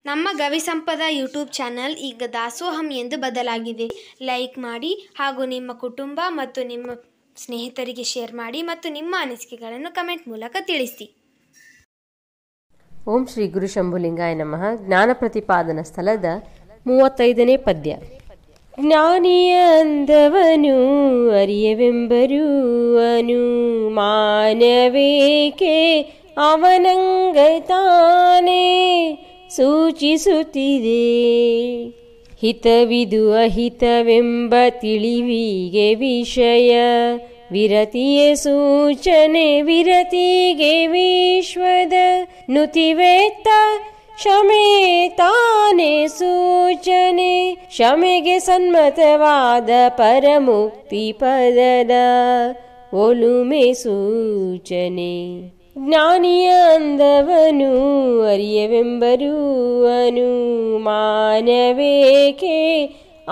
ನಮ್ಮ ಗವಿಸಂಪದ YouTube channel ಈಗ ದಾಸೋಹಂ ಎಂದು ಬದಲಾಗಿದೆ. ಲೈಕ್ ಮಾಡಿ ಹಾಗೂ ನಿಮ್ಮ ಕುಟುಂಬ ಮತ್ತು ನಿಮ್ಮ ಸ್ನೇಹಿತರಿಗೆ ಶೇರ್ ಮಾಡಿ ಮತ್ತು ನಿಮ್ಮ ಅನಿಸಿಕೆಗಳನ್ನು ಕಮೆಂಟ್ ಮೂಲಕ ತಿಳಿಸಿ. ಓಂ ಶ್ರೀ ಗುರು ಶಂಭುಲಿಂಗಾಯ ನಮಃ. ಜ್ಞಾನ ಪ್ರತಿಪಾದನ ಸ್ಥಳದ 35ನೇ ಪದ್ಯ. ಜ್ಞಾನಿಯ ಅಂದವನು ಅರಿಯವೆಂಬರು ಅನುಮಾನವೇಕೆ ಅವನಂಗತಾನೆ ಸೂಚಿಸುತ್ತಿದೆ. ಹಿತವಿದು ಅಹಿತವೆಂಬ ತಿಳಿವಿಗೆ ವಿಷಯ ವಿರತಿಯ ಸೂಚನೆ ವಿರತಿಗೆ ವಿಶ್ವದ ನುತಿವೆತ್ತ ಶಮೆ ತಾನೆ ಸೂಚನೆ ಶಮೆಗೆ ಸನ್ಮತವಾದ ಪರಮುಕ್ತಿ ಪದದ ಒಲುಮೆ ಸೂಚನೆ. ಜ್ಞಾನಿಯ ಅಂದವನು ಅರಿಯವೆಂಬರು ಅನುಮಾನವೇಕೆ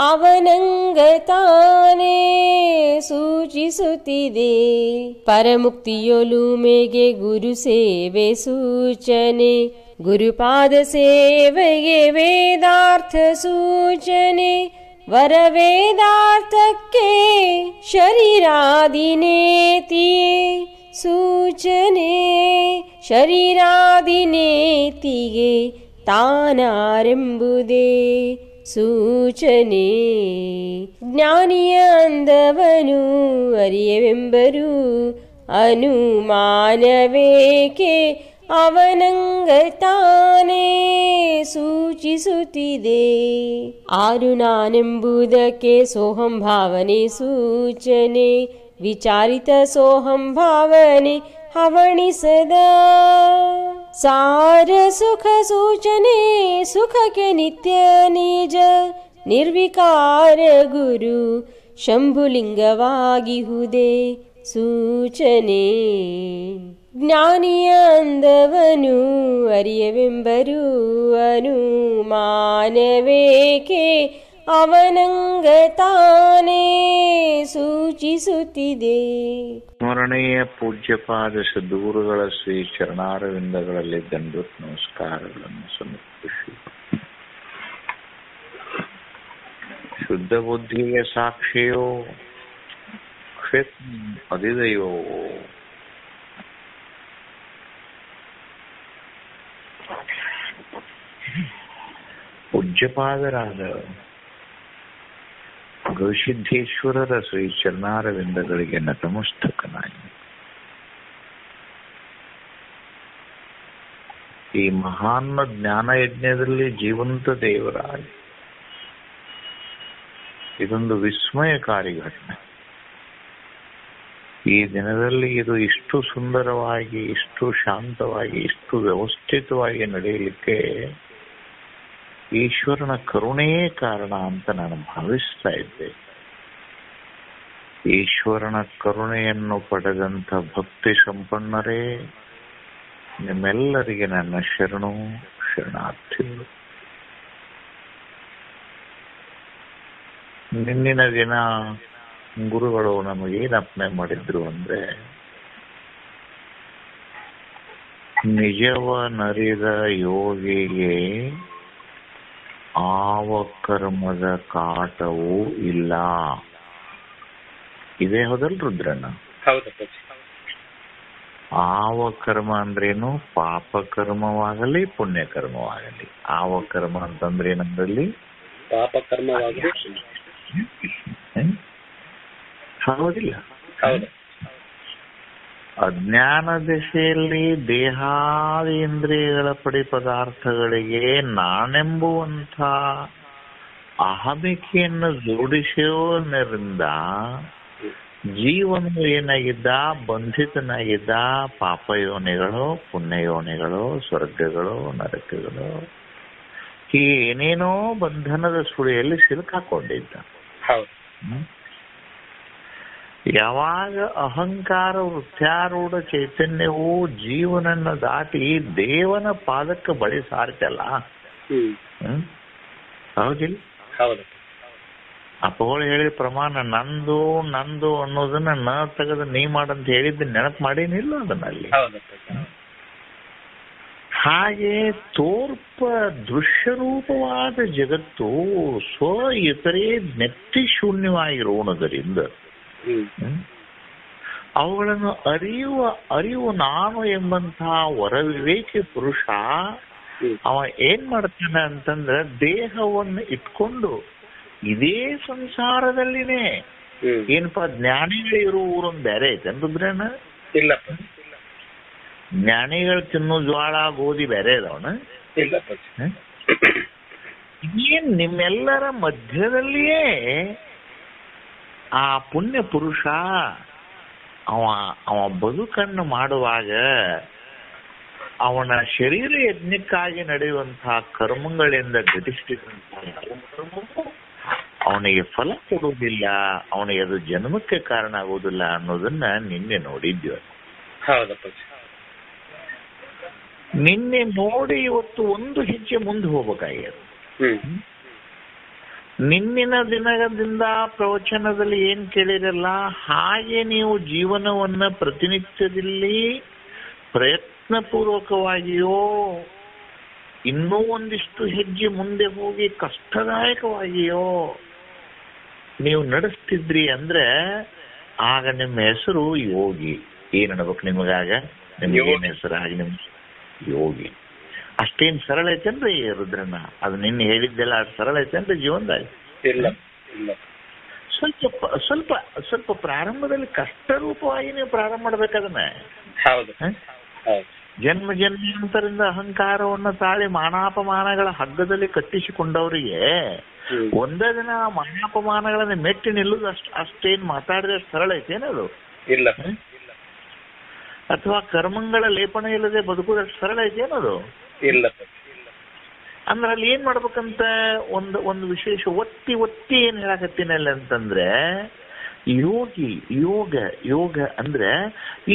ಅವನಂಗತಾನೆ ಸೂಚಿಸುತ್ತಿದೆ. ಪರಮುಕ್ತಿಯೊಲುಮೆಗೆ ಗುರು ಸೇವೆ ಸೂಚನೆ ಗುರುಪಾದ ಸೇವೆಗೆ ವೇದಾರ್ಥ ಸೂಚನೆ ವರವೇದಾರ್ಥಕ್ಕೆ ಶರೀರಾದಿನೇತಿಯೇ ಸೂಚನೆ ಶರೀರಾದಿನೇತಿಗೆ ತಾನಾರೆಂಬುದೇ ಸೂಚನೆ. ಜ್ಞಾನಿಯ ಅಂದವನು ಅರಿಯವೆಂಬರು ಅನುಮಾನವೇಕೆ ಅವನಂಗತಾನೆ ಸೂಚಿಸುತ್ತಿದೆ. ಆರು ನಾನೆಂಬುದಕ್ಕೆ ಸೋಹಂ ಭಾವನೆ ಸೂಚನೆ ವಿಚಾರಿತ ಸೋಹಂ ಭಾವನೆ ಹವಣಿಸದ ಸಾರ ಸುಖ ಸೂಚನೆ ಸುಖಕ್ಕೆ ನಿತ್ಯ ನಿಜ ನಿರ್ವಿಕಾರ ಗುರು ಶಂಭುಲಿಂಗವಾಗಿಹುದೇ ಸೂಚನೆ. ಜ್ಞಾನಿಯ ಅಂದವನು ಅರಿಯವೆಂಬರು ಅನುಮಾನವೇಕೆ ಅವನಂಗತಾನೆ ಸೂಚಿಸುತ್ತಿದೆ. ಸ್ಮರಣೀಯ ಪೂಜ್ಯಪಾದ ಸದ್ಗುರುಗಳ ಶ್ರೀ ಚರಣಾರವಿಂದಗಳಲ್ಲಿ ದಂಡೋತ್ ನಮಸ್ಕಾರಗಳನ್ನು ಸಮರ್ಪಿಸಿ ಶುದ್ಧ ಬುದ್ಧಿಗೆ ಸಾಕ್ಷಿಯೋ ಅಧಿದಯೋ ಪೂಜ್ಯಪಾದರಾದ ಗವಿಸಿದ್ದೇಶ್ವರರ ಶ್ರೀ ಚರಣಾರವಿಂದಗಳಿಗೆ ನತಮಸ್ತಕನಾಗಿ ಈ ಮಹಾನ್ ಜ್ಞಾನ ಯಜ್ಞದಲ್ಲಿ ಜೀವಂತ ದೇವರಾಗಿ ಇದೊಂದು ವಿಸ್ಮಯಕಾರಿ ಘಟನೆ. ಈ ದಿನದಲ್ಲಿ ಇದು ಇಷ್ಟು ಸುಂದರವಾಗಿ ಇಷ್ಟು ಶಾಂತವಾಗಿ ಇಷ್ಟು ವ್ಯವಸ್ಥಿತವಾಗಿ ನಡೆಯಲಿಕ್ಕೆ ಈಶ್ವರನ ಕರುಣೆಯೇ ಕಾರಣ ಅಂತ ನಾನು ಭಾವಿಸ್ತಾ ಇದ್ದೆ. ಈಶ್ವರನ ಕರುಣೆಯನ್ನು ಪಡೆದಂಥ ಭಕ್ತಿ ಸಂಪನ್ನರೇ, ನಿಮ್ಮೆಲ್ಲರಿಗೆ ನನ್ನ ಶರಣು ಶರಣಾರ್ಥಿಗಳು. ನಿನ್ನಿನ ದಿನ ಗುರುಗಳು ನಮಗೇನು ಅಪ್ಪಣೆ ಮಾಡಿದ್ರು ಅಂದ್ರೆ, ನಿಜವನರಿದ ಯೋಗಿಗೆ ಆವ ಕರ್ಮದ ಕಾಟವೂ ಇಲ್ಲ. ಇದೇ ಹೌದಲ್ ರುದ್ರಣ್ಣ? ಆವ ಕರ್ಮ ಅಂದ್ರೇನು? ಪಾಪ ಕರ್ಮವಾಗಲಿ ಪುಣ್ಯ ಕರ್ಮವಾಗಲಿ. ಆವ ಕರ್ಮ ಅಂತಂದ್ರೆ ಏನಂದ್ರಲ್ಲಿ? ಪಾಪ ಕರ್ಮವಾಗಲಿ. ಹೌದಿಲ್ಲ? ಅಜ್ಞಾನ ದಿಶೆಯಲ್ಲಿ ದೇಹಾದೇಂದ್ರಿಯಗಳ ಪಡಿ ಪದಾರ್ಥಗಳಿಗೆ ನಾನೆಂಬುವಂಥ ಅಹಮಿಕೆಯನ್ನು ಜೋಡಿಸೋದ್ರಿಂದ ಜೀವನ ಏನಾಗಿದ್ದ? ಬಂಧಿತನಾಗಿದ್ದ. ಪಾಪ ಯೋನಿಗಳು, ಪುಣ್ಯ ಯೋನಿಗಳು, ಸ್ವರ್ಗಗಳು, ನರಕಗಳು, ಏನೇನೋ ಬಂಧನದ ಸುಳಿಯಲ್ಲಿ ಸಿಲುಕಾಕೊಂಡಿದ್ದ. ಯಾವಾಗ ಅಹಂಕಾರ ವೃತ್ಯಾರೂಢ ಚೈತನ್ಯವು ಜೀವನನ್ನ ದಾಟಿ ದೇವನ ಪಾದಕ್ಕೆ ಬಳಿ ಸಾರ್ತಲ್ಲ, ಹೌದಿಲ್ಲ? ಅಪ್ಪಗಳು ಹೇಳಿದ ಪ್ರಮಾಣ ನಂದು ನಂದು ಅನ್ನೋದನ್ನ ನ ತೆಗೆದು ನೀ ಮಾಡಂತ ಹೇಳಿದ್ದು ನೆನಪು ಮಾಡೇನಿಲ್ಲ ಅದನ್ನಲ್ಲಿ. ಹಾಗೆ ದೃಶ್ಯರೂಪವಾದ ಜಗತ್ತು ಇತರೆ ನೆತ್ತಿ ಶೂನ್ಯವಾಗಿರೋಣದರಿಂದ ಅವುಗಳನ್ನು ಅರಿವು ನಾನು ಎಂಬಂತಹ ಹೊರವಿವೇಕಿ ಪುರುಷ ಅವ ಏನ್ ಮಾಡ್ತಾನೆ ಅಂತಂದ್ರೆ ದೇಹವನ್ನು ಇಟ್ಕೊಂಡು ಇದೇ ಸಂಸಾರದಲ್ಲಿನೇ ಏನಪ್ಪಾ ಜ್ಞಾನಿಗಳಿರೋ ಊರೊಂದು ಬೇರೆ ಐತೆ ಅಂತಂದ್ರೇನ ಇಲ್ಲ ಜ್ಞಾನಿಗಳು ತಿನ್ನೋ ಜ್ವಾಳ ಗೋಧಿ ಬೇರೆ ಇದಾವನ ಇಲ್ಲ ಏನ್ ನಿಮ್ಮೆಲ್ಲರ ಮಧ್ಯದಲ್ಲಿಯೇ ಆ ಪುಣ್ಯ ಪುರುಷ ಅವ ಬದುಕನ್ನು ಮಾಡುವಾಗ ಅವನ ಶರೀರ ಯಜ್ಞಕ್ಕಾಗಿ ನಡೆಯುವಂತಹ ಕರ್ಮಗಳಿಂದ ಘಟಿಸಿದಂತಹ ಅವನಿಗೆ ಫಲ ಕೊಡುವುದಿಲ್ಲ, ಅವನಿಗೆ ಅದು ಜನ್ಮಕ್ಕೆ ಕಾರಣ ಆಗುವುದಿಲ್ಲ ಅನ್ನೋದನ್ನ ನಿನ್ನೆ ನೋಡಿದ್ವಿ. ನಿನ್ನೆ ನೋಡಿ ಇವತ್ತು ಒಂದು ಹೆಜ್ಜೆ ಮುಂದೆ ಹೋಗ್ಬೇಕಾಗ್ಯದ. ನಿನ್ನಿನ ದಿನದಿಂದ ಪ್ರವಚನದಲ್ಲಿ ಏನ್ ಕೇಳಿರಲ್ಲ ಹಾಗೆ ನೀವು ಜೀವನವನ್ನ ಪ್ರತಿನಿತ್ಯದಲ್ಲಿ ಪ್ರಯತ್ನಪೂರ್ವಕವಾಗಿಯೋ ಇನ್ನೂ ಒಂದಿಷ್ಟು ಹೆಜ್ಜೆ ಮುಂದೆ ಹೋಗಿ ಕಷ್ಟದಾಯಕವಾಗಿಯೋ ನೀವು ನಡೆಸ್ತಿದ್ರಿ ಅಂದ್ರೆ ಆಗ ನಿಮ್ಮ ಹೆಸರು ಯೋಗಿ. ಏನ್ ಅನ್ಬೇಕು ನಿಮಗಾಗ? ನಿಮ್ಗೆ ಏನ್ ಹೆಸರು? ಆಗ ನಿಮ್ ಯೋಗಿ. ಅಷ್ಟೇನ್ ಸರಳ ಐತೇನ್ರಿ ರುದ್ರಣ್ಣ? ಅದು ನಿನ್ನೆ ಹೇಳಿದ್ದೆಲ್ಲ ಅಷ್ಟು ಸರಳ ಐತೇನ್ರಿ ಜೀವನದಾಗ? ಸ್ವಲ್ಪ ಸ್ವಲ್ಪ ಪ್ರಾರಂಭದಲ್ಲಿ ಕಷ್ಟ ರೂಪವಾಗಿ ನೀವು ಪ್ರಾರಂಭ ಮಾಡ್ಬೇಕದನ್ನ. ಜನ್ಮ ಜನ್ಮಾಂತರಿಂದ ಅಹಂಕಾರವನ್ನು ತಾಳಿ ಮಾನಾಪಮಾನಗಳ ಹಗ್ಗದಲ್ಲಿ ಕಟ್ಟಿಸಿಕೊಂಡವರಿಗೆ ಒಂದೇ ದಿನ ಮಾನಾಪಮಾನಗಳನ್ನ ಮೆಟ್ಟಿ ನಿಲ್ಲುದು ಅಷ್ಟೇನ್ ಮಾತಾಡಿದ್ರೆ ಸರಳ ಐತೇನದು? ಇಲ್ಲ. ಅಥವಾ ಕರ್ಮಗಳ ಲೇಪನ ಇಲ್ಲದೆ ಬದುಕುದಷ್ಟು ಸರಳ ಐತೇನದು? ಇಲ್ಲ. ಅಂದ್ರೆ ಅಲ್ಲಿ ಏನ್ ಮಾಡ್ಬೇಕಂತ ಒಂದು ವಿಶೇಷ ಒತ್ತಿ ಏನ್ ಹೇಳಕತ್ತೀನಲ್ಲ ಅಂತಂದ್ರೆ ಯೋಗ ಅಂದ್ರೆ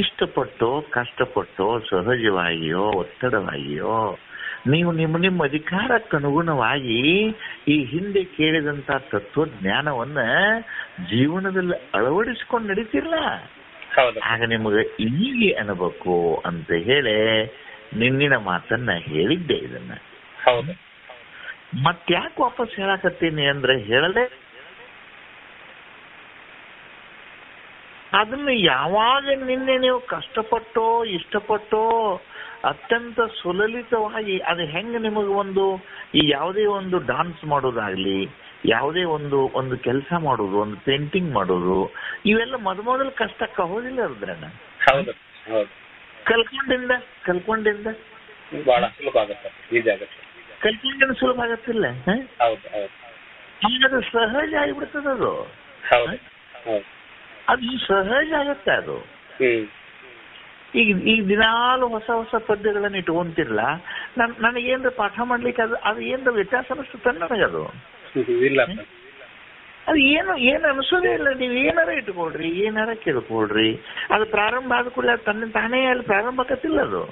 ಇಷ್ಟಪಟ್ಟೋ ಕಷ್ಟಪಟ್ಟೋ ಸಹಜವಾಗಿಯೋ ಒತ್ತಡವಾಗಿಯೋ ನೀವು ನಿಮ್ಮ ಅಧಿಕಾರಕ್ಕೆ ಅನುಗುಣವಾಗಿ ಈ ಹಿಂದೆ ಕೇಳಿದಂತ ತತ್ವಜ್ಞಾನವನ್ನ ಜೀವನದಲ್ಲಿ ಅಳವಡಿಸಿಕೊಂಡು ನಡೀತಿರ್ಲ, ಆಗ ನಿಮಗೆ ಹೀಗೆ ಅನ್ಬೇಕು ಅಂತ ಹೇಳಿ ನಿನ್ನಿನ ಮಾತನ್ನ ಹೇಳಿದ್ದೆ. ಇದನ್ನ ಮತ್ತ್ಯಾಕೆ ವಾಪಸ್ ಹೇಳಕತ್ತೀನಿ ಅಂದ್ರೆ ಹೇಳದೆ ಅದನ್ನ ಯಾವಾಗ ನಿನ್ನೆ ನೀವು ಕಷ್ಟಪಟ್ಟೋ ಇಷ್ಟಪಟ್ಟೋ ಅತ್ಯಂತ ಸುಲಲಿತವಾಗಿ ಅದು ಹೆಂಗ ನಿಮಗೆ ಈ ಯಾವುದೇ ಒಂದು ಡಾನ್ಸ್ ಮಾಡೋದಾಗ್ಲಿ, ಯಾವುದೇ ಒಂದು ಕೆಲಸ ಮಾಡೋದು, ಒಂದು ಪೇಂಟಿಂಗ್ ಮಾಡೋದು, ಇವೆಲ್ಲ ಮೊದಲು ಕಷ್ಟಕ್ಕೆ ಹೋದಿಲ್ಲ ಅದ್ರನ್ನ. ಕಲ್ಕೊಂಡಿಂದ ಬಹಳ ಸುಲಭ ಆಗುತ್ತೆ, ಕಲ್ಕೊಂಡಿಂದ ಸುಲಭ ಆಗತ್ತಿಲ್ಲ, ಅದು ಸಹಜ ಆಗಿಬಿಡ್ತದ. ಅದು ಸಹಜ ಆಗತ್ತೆ. ಅದು ಈಗ ದಿನಾಲು ಹೊಸ ಪದ್ಯಗಳನ್ನ ಇಟ್ಕೊಂತಿರ್ಲ, ನನಗೇನ್ರ ಪಾಠ ಮಾಡ್ಲಿಕ್ಕೆ ಅದು ಏನ್ರ ವ್ಯತ್ಯಾಸ ಅನಿಸ್ತದೆ ನನಗದು. ಅದು ಏನು ಅನಿಸೋದೇ ಇಲ್ಲ. ನೀವು ಏನಾರ ಇಟ್ಕೊಳ್ರಿ, ಏನಾರ ಕೇಳ್ಕೊಳ್ರಿ, ಅದು ಪ್ರಾರಂಭ ಆದ ಕೂಡ ತಾನೇ ಅಲ್ಲಿ ಪ್ರಾರಂಭ ಆಕತ್ತಿಲ್ಲ. ಅದು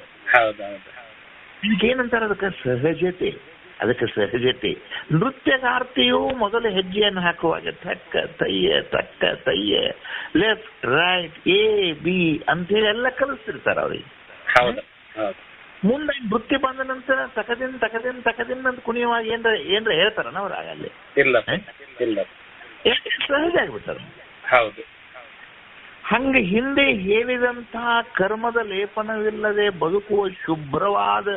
ಇದಕ್ಕೇನಂತಾರ? ಅದಕ್ಕೆ ಸಹಜತೆ. ನೃತ್ಯಗಾರ್ತಿಯು ಮೊದಲು ಹೆಜ್ಜೆಯನ್ನು ಹಾಕುವಾಗ ತಕ್ಕ ತಯ್ಯ ಲೆಫ್ಟ್ ರೈಟ್ A-B ಅಂತೇಳಿ ಎಲ್ಲ ಕಲಿಸ್ತಿರ್ತಾರ ಅವ್ರಿಗೆ. ಮುಂದೆ ನೃತ್ಯ ಬಂದ ನಂತರ ತಕದಿನ್ ಅಂತ ಕುಣಿಯುವಾಗ ಏನ್ರ ಹೇಳ್ತಾರನ ಅವ್ರ ಅಲ್ಲಿ? ಸಹಜ ಆಗ್ಬಿಟ್ಟಾರ. ಹಂಗ ಹಿಂದೆ ಹೇಳಿದಂತಹ ಕರ್ಮದ ಲೇಪನವಿಲ್ಲದೆ ಬದುಕುವ ಶುಭ್ರವಾದ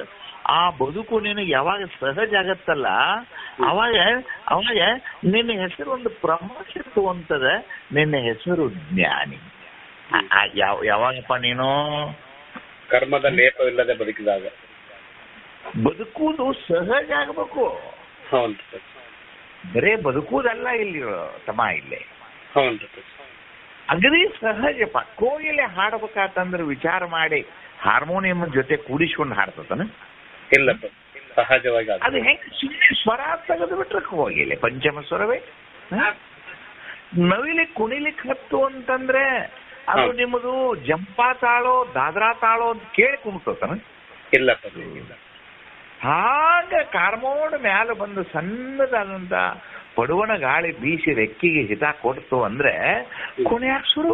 ಆ ಬದುಕು ನಿನಗೆ ಯಾವಾಗ ಸಹಜ ಆಗತ್ತಲ್ಲ, ಅವಾಗ ನಿನ್ನ ಹೆಸರು ಒಂದು ಪ್ರಮಾಣಿಸುವಂತದ. ನಿನ್ನ ಹೆಸರು ಜ್ಞಾನಿ. ಯಾವಾಗಪ್ಪ ನೀನು ಕರ್ಮದ ಲೇಪವಿಲ್ಲದೆ ಬದುಕಿದಾಗ ಬದುಕುವುದು ಸಹಜ ಆಗ್ಬೇಕು. ಬರೇ ಬದುಕುವುದಲ್ಲ ಇಲ್ಲಿ ತಮ್ಮ, ಇಲ್ಲೇ ಅಗದಿ ಸಹಜಪ್ಪ. ಕೋಗಿಲೆ ಹಾಡ್ಬೇಕಾತಂದ್ರೆ ವಿಚಾರ ಮಾಡಿ ಹಾರ್ಮೋನಿಯಂ ಜೊತೆ ಕೂಡಿಸ್ಕೊಂಡು ಹಾಡ್ತಾನ? ಇಲ್ಲ, ಸಹಜವಾಗಿ. ಅದು ಹೆಂಗ್ ಸ್ವರ ತೆಗೆದು ಬಿಟ್ರೆ ಹೋಗಿಲ್ಲ, ಪಂಚಮ ಸ್ವರವೇ. ನವಿಲಿ ಕುಣಿಲಿಕ್ಕೆ ಹತ್ತು ಅಂತಂದ್ರೆ ಅದು ನಿಮ್ಮದು ಜಂಪಾ ತಾಳೋ ದಾದ್ರಾ ತಾಳೋ ಅಂತ ಕೇಳಿ ಕುಣಿತಾನ? ಇಲ್ಲ. ಹಾಗ ಕಾರ್ಮೋಡ್ ಮ್ಯಾಲ ಬಂದು ಸಣ್ಣದಾದಂತ ಪಡುವಣ ಗಾಳಿ ಬೀಸಿ ರೆಕ್ಕಿಗೆ ಹಿತ ಕೊಡ್ತು ಅಂದ್ರೆ ಕುಣಿಯಾಕ ಶುರು.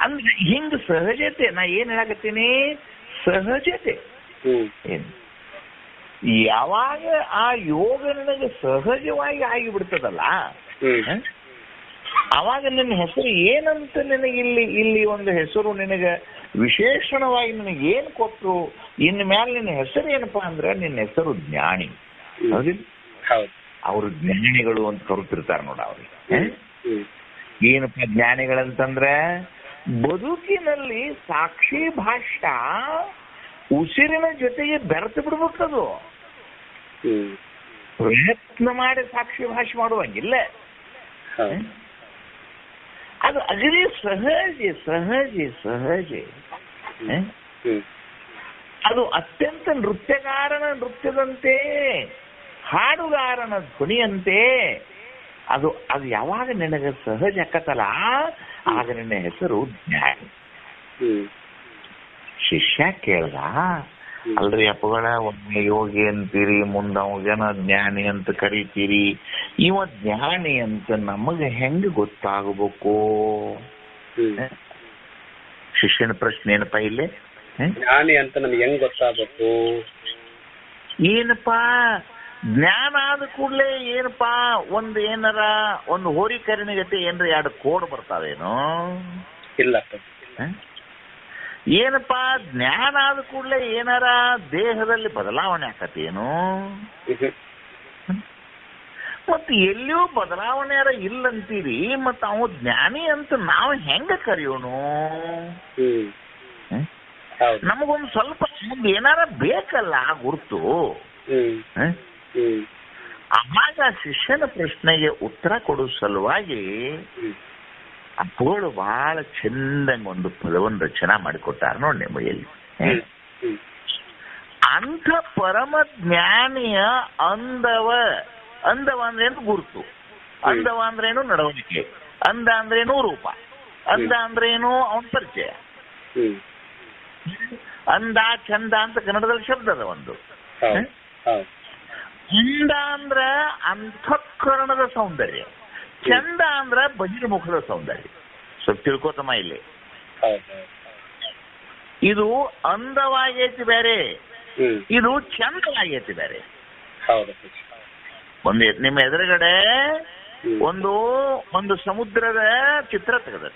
ಅಂದ್ರೆ ಹಿಂಗ ಸಹಜತೆ. ನಾ ಏನ್ ಹೇಳಕತ್ತೀನಿ, ಸಹಜತೆ. ಏನು ಯಾವಾಗ ಆ ಯೋಗ ನಿನಗೆ ಸಹಜವಾಗಿ ಆಗಿಬಿಡ್ತದಲ್ಲ, ಅವಾಗ ನಿನ್ನ ಹೆಸರು ಏನಂತ ನಿನಗೆ ಇಲ್ಲಿ ಒಂದು ಹೆಸರು ನಿನಗೆ ವಿಶೇಷಣವಾಗಿ ನಿನಗೆ ಏನು ಕೊಟ್ಟರು, ಇನ್ನು ಮೇಲೆ ನಿನ್ನ ಹೆಸರು ಏನಪ್ಪಾ ಅಂದ್ರೆ ನಿನ್ನ ಹೆಸರು ಜ್ಞಾನಿ. ಹೌದಿಲ್ಲ? ಅವರು ಜ್ಞಾನಿಗಳು ಅಂತ ಕರುತ್ತಿರ್ತಾರ ನೋಡ ಅವ್ರಿಗೆ. ಏನಪ್ಪ ಜ್ಞಾನಿಗಳಂತಂದ್ರೆ ಬದುಕಿನಲ್ಲಿ ಸಾಕ್ಷಿ ಭಾಷ್ಯ ಉಸಿರಿನ ಜೊತೆಗೆ ಬೆರೆತು ಬಿಡ್ಬೇಕದು. ಪ್ರಯತ್ನ ಮಾಡಿ ಸಾಕ್ಷಿ ಭಾಷೆ ಮಾಡುವಂಗಿಲ್ಲ. ಅದು ಅಗದಿ ಸಹಜ ಸಹಜ ಸಹಜ. ಅದು ಅತ್ಯಂತ ನೃತ್ಯಗಾರನ ನೃತ್ಯದಂತೆ, ಹಾಡುಗಾರನ ಧ್ವನಿಯಂತೆ ಅದು ಯಾವಾಗ ನಿನಗೆ ಸಹಜ ಆಕತ್ತಲ್ಲ, ಆಗ ನಿನ್ನ ಹೆಸರು ಜ್ಞಾನಿ. ಶಿಷ್ಯ ಕೇಳ್ದ, ಅಲ್ರಿ ಅಪ್ಪಗಳ ಒಮ್ಮೆ ಯೋಗಿ ಅಂತೀರಿ, ಮುಂದ ಜನ ಜ್ಞಾನಿ ಅಂತ ಕರಿತೀರಿ, ಇವ ಜ್ಞಾನಿ ಅಂತ ನಮಗೆ ಹೆಂಗ ಗೊತ್ತಾಗಬೇಕು? ಶಿಷ್ಯನ ಪ್ರಶ್ನೆ ಏನಪ್ಪಾ ಇಲ್ಲಿ? ಜ್ಞಾನಿ ಅಂತ ನಮ್ಗೆ ಹೆಂಗ್ ಗೊತ್ತಾಗಬೇಕು? ಏನಪ್ಪಾ ಜ್ಞಾನ ಆದ ಕೂಡ್ಲೆ ಏನಪ್ಪಾ ಏನಾರ ಒಂದು ಹೋರಿಕರಿನ ಜೊತೆ ಏನ್ರ 2 ಕೋಡ್ ಬರ್ತಾವೇನು? ಇಲ್ಲ. ಏನಪ್ಪಾ ಜ್ಞಾನ ಆದ ಕೂಡಲೇ ಏನಾರ ದೇಹದಲ್ಲಿ ಬದಲಾವಣೆ ಆಕತೇನು? ಮತ್ ಎಲ್ಲಿಯೂ ಬದಲಾವಣೆ ಇಲ್ಲಂತೀರಿ, ಮತ್ ಅವ ಜ್ಞಾನಿ ಅಂತ ನಾವು ಹೆಂಗ ಕರೆಯೋನು? ನಮಗೊಂದು ಸ್ವಲ್ಪ ಏನಾರ ಬೇಕಲ್ಲ ಗುರುತು. ಆವಾಗ ಶಿಷ್ಯನ ಪ್ರಶ್ನೆಗೆ ಉತ್ತರ ಕೊಡೋ ಸಲುವಾಗಿ ಅಪ್ಪಗಳು ಬಹಳ ಚಂದಂಗ ಒಂದು ಪದವನ್ನು ರಚನಾ ಮಾಡಿಕೊಟ್ಟಾರ ನೋಡಿ ನಿಮಗೆಲ್ಲಿ. ಅಂಥ ಪರಮ ಜ್ಞಾನಿಯ ಅಂದವ ಅಂದ್ರೇನು ಗುರುತು, ಅಂದವ ಅಂದ್ರೇನು ನಡವಳಿಕೆ, ಅಂದ ಅಂದ್ರೇನು ರೂಪ, ಅಂದ ಅಂದ್ರೇನು ಅವನ ಪರಿಚಯ. ಅಂದ ಚಂದ ಅಂತ ಕನ್ನಡದಲ್ಲಿ ಶಬ್ದ ಅದ ಒಂದು. ಅಂದ ಅಂದ್ರ ಅಂತಃಕರಣದ ಸೌಂದರ್ಯ, ಚಂದ ಅಂದ್ರ ಬಹಿರ್ಮುಖದ ಸೌಂದರ್ಯ. ಸ್ವಲ್ಪ ತಿಳ್ಕೋತಮ್ಮ ಇಲ್ಲಿ. ಇದು ಅಂದವಾಗೈತಿ ಬೇರೆ, ಇದು ಚಂದವಾಗೈತಿ ಬೇರೆ. ನಿಮ್ಮ ಎದುರುಗಡೆ ಒಂದು ಸಮುದ್ರದ ಚಿತ್ರ ತೆಗೆದ,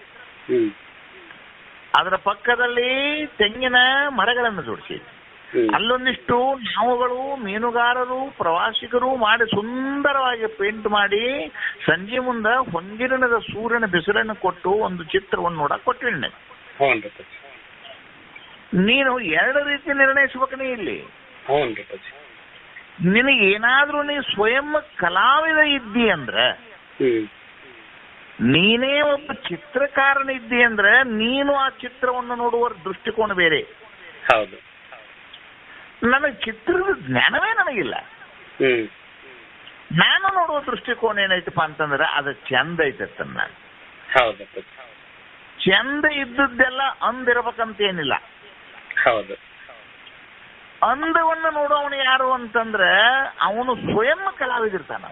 ಅದರ ಪಕ್ಕದಲ್ಲಿ ತೆಂಗಿನ ಮರಗಳನ್ನು ಜೋಡಿಸಿ, ಅಲ್ಲೊಂದಿಷ್ಟು ನಾವುಗಳು, ಮೀನುಗಾರರು, ಪ್ರವಾಸಿಗರು ಮಾಡಿ ಸುಂದರವಾಗಿ ಪೇಂಟ್ ಮಾಡಿ ಸಂಜೆ ಮುಂದೆ ಹೊಂಗಿರಣದ ಸೂರ್ಯನ ಬಿಸಿಲನ್ನು ಕೊಟ್ಟು ಒಂದು ಚಿತ್ರವನ್ನು ನೋಡಕ್ ಕೊಟ್ಟಿನಿ. ನೀನು 2 ರೀತಿ ನಿರ್ಣಯಿಸ್ಬೇಕನೇ ಇಲ್ಲಿ. ನಿನಗೇನಾದ್ರೂ ನೀ ಸ್ವಯಂ ಕಲಾವಿದ ಇದ್ದಿ ಅಂದ್ರೆ, ನೀನೇ ಒಬ್ಬ ಚಿತ್ರಕಾರನ ಇದ್ದಿ ಅಂದ್ರೆ, ನೀನು ಆ ಚಿತ್ರವನ್ನು ನೋಡುವ ದೃಷ್ಟಿಕೋನ ಬೇರೆ. ನನಗೆ ಚಿತ್ರದ ಜ್ಞಾನವೇ ನನಗಿಲ್ಲ. ನಾನು ನೋಡುವ ದೃಷ್ಟಿಕೋನ ಏನೈತಪ್ಪ ಅಂತಂದ್ರೆ ಅದು ಚಂದ ಐತನ್ನ. ಚಂದ ಇದ್ದದ್ದೆಲ್ಲ ಅಂದಿರ್ಬೇಕಂತ ಏನಿಲ್ಲ. ಅಂದವನ್ನು ನೋಡೋವನು ಯಾರು ಅಂತಂದ್ರೆ ಅವನು ಸ್ವಯಂ ಕಲಾವಿದಿರ್ತಾನ.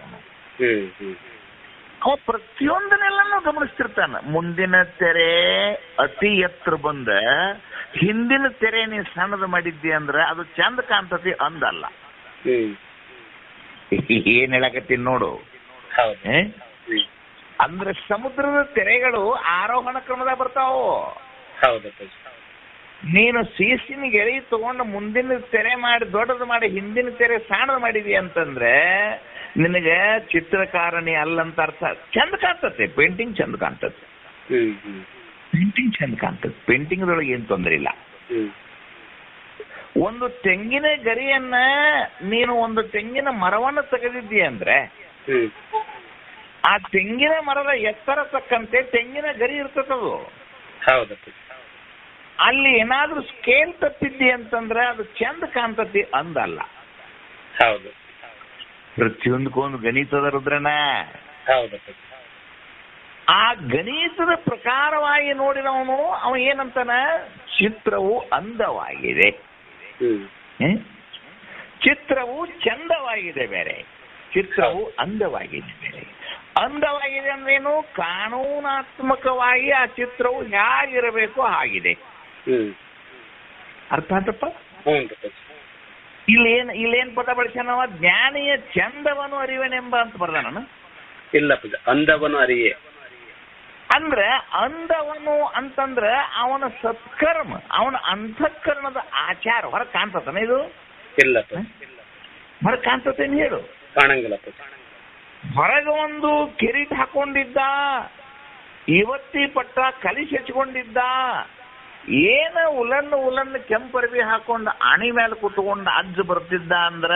ಅವ ಪ್ರತಿಯೊಂದನ್ನೆಲ್ಲನೂ ಗಮನಿಸ್ತಿರ್ತಾನ. ಮುಂದಿನ ತೆರೆ ಅತಿ ಎತ್ತರ ಬಂದ ಹಿಂದಿನ ತೆರೆ ನೀ ಸಣ್ಣದು ಮಾಡಿದ್ದಿ ಅಂದ್ರೆ ಅದು ಚಂದ ಕಾಣ್ತತಿ, ಅಂದಲ್ಲ. ಏನ್ ಹೇಳಕತ್ತೀನಿ ನೋಡು. ಅಂದ್ರೆ ಸಮುದ್ರದ ತೆರೆಗಳು ಆರೋಹಣ ಕ್ರಮದಾಗ ಬರ್ತಾವು. ನೀನು ಸೀಸಿನ ಗೆಳಿ ತಗೊಂಡು ಮುಂದಿನ ತೆರೆ ಮಾಡಿ ದೊಡ್ಡದು ಮಾಡಿ ಹಿಂದಿನ ತೆರೆ ಸಣ್ಣದು ಮಾಡಿದಿ ಅಂತಂದ್ರೆ ನಿನಗೆ ಚಿತ್ರಕಾರನಿ ಅಲ್ಲಂತ ಅರ್ಥ. ಚಂದ ಕಾಣ್ತತೆ, ಪೇಂಟಿಂಗ್ ಚಂದ ಕಾಣ್ತದೆ, ಪೇಂಟಿಂಗ್ ಚಂದ ಕಾಣ್ತದೆ, ಪೇಂಟಿಂಗ್ದೊಳಗೆ ಏನ್ ತೊಂದರೆ ಇಲ್ಲ. ಒಂದು ತೆಂಗಿನ ಗರಿಯನ್ನ ನೀನು ಒಂದು ತೆಂಗಿನ ಮರವನ್ನು ತೆಗೆದಿದ್ದೀಯ ಅಂದ್ರೆ ಆ ತೆಂಗಿನ ಮರದ ಎತ್ತರ ತಕ್ಕಂತೆ ತೆಂಗಿನ ಗರಿ ಇರ್ತದದು. ಅಲ್ಲಿ ಏನಾದ್ರೂ ಸ್ಕೇಲ್ ತಪ್ಪಿದ್ದಿ ಅಂತಂದ್ರೆ ಅದು ಚಂದ ಕಾಣ್ತತಿ, ಅಂದಲ್ಲ. ಪ್ರತಿಯೊಂದಕ್ಕೊಂದು ಗಣಿತದ ರುದ್ರನ. ಆ ಗಣಿತದ ಪ್ರಕಾರವಾಗಿ ನೋಡಿದವನು ಅವ ಏನಂತಾನ, ಚಿತ್ರವು ಅಂದವಾಗಿದೆ, ಚಿತ್ರವು ಚಂದವಾಗಿದೆ ಬೇರೆ, ಚಿತ್ರವು ಅಂದವಾಗಿದೆ ಬೇರೆ. ಅಂದವಾಗಿದೆ ಅಂದ್ರೇನು, ಕಾನೂನಾತ್ಮಕವಾಗಿ ಆ ಚಿತ್ರವು ಹೇಗಿರಬೇಕು ಹಾಗಿದೆ. ಅರ್ಥ ಆತಪ್ಪ? ಹ್ಞೂ ಇಲ್ಲೇನ್ ಪದ ಬಳಸ್ಯಾನವ? ಜ್ಞಾನಿಯ ಚಂದವನು ಅರಿವೆನೆಂಬ ಅಂತ ಬರ್ದ ನಾನು. ಇಲ್ಲ ಪೂಜ, ಅಂದವನು ಅರಿಯೇ. ಅಂದ್ರೆ ಅಂದವನು ಅಂತಂದ್ರೆ ಅವನ ಸತ್ಕರ್ಮ, ಅವನ ಅಂತಃಕರಣದ ಆಚಾರ ಹೊರಗೆ ಕಾಣ್ತತನ ಇದು? ಇಲ್ಲ ಪೂಜ, ಹೊರಗೆ ಕಾಣ್ತತೇನು ಹೇಳು? ಕಾಣಂಗಿಲ್ಲ ಪೂಜ. ಹೊರಗೆ ಒಂದು ಕಿರೀಟ ಹಾಕೊಂಡಿದ್ದ, ಇವತ್ತಿ ಪಟ್ಟ ಕಲಿಸಿ ಹಚ್ಕೊಂಡಿದ್ದ, ಏನ ಉಲನ್ನು ಕೆಂಪರ್ಬಿ ಹಾಕೊಂಡು ಆಣಿ ಮೇಲೆ ಕುತ್ಕೊಂಡು ಅಜ್ಜು ಬರ್ತಿದ್ದ ಅಂದ್ರ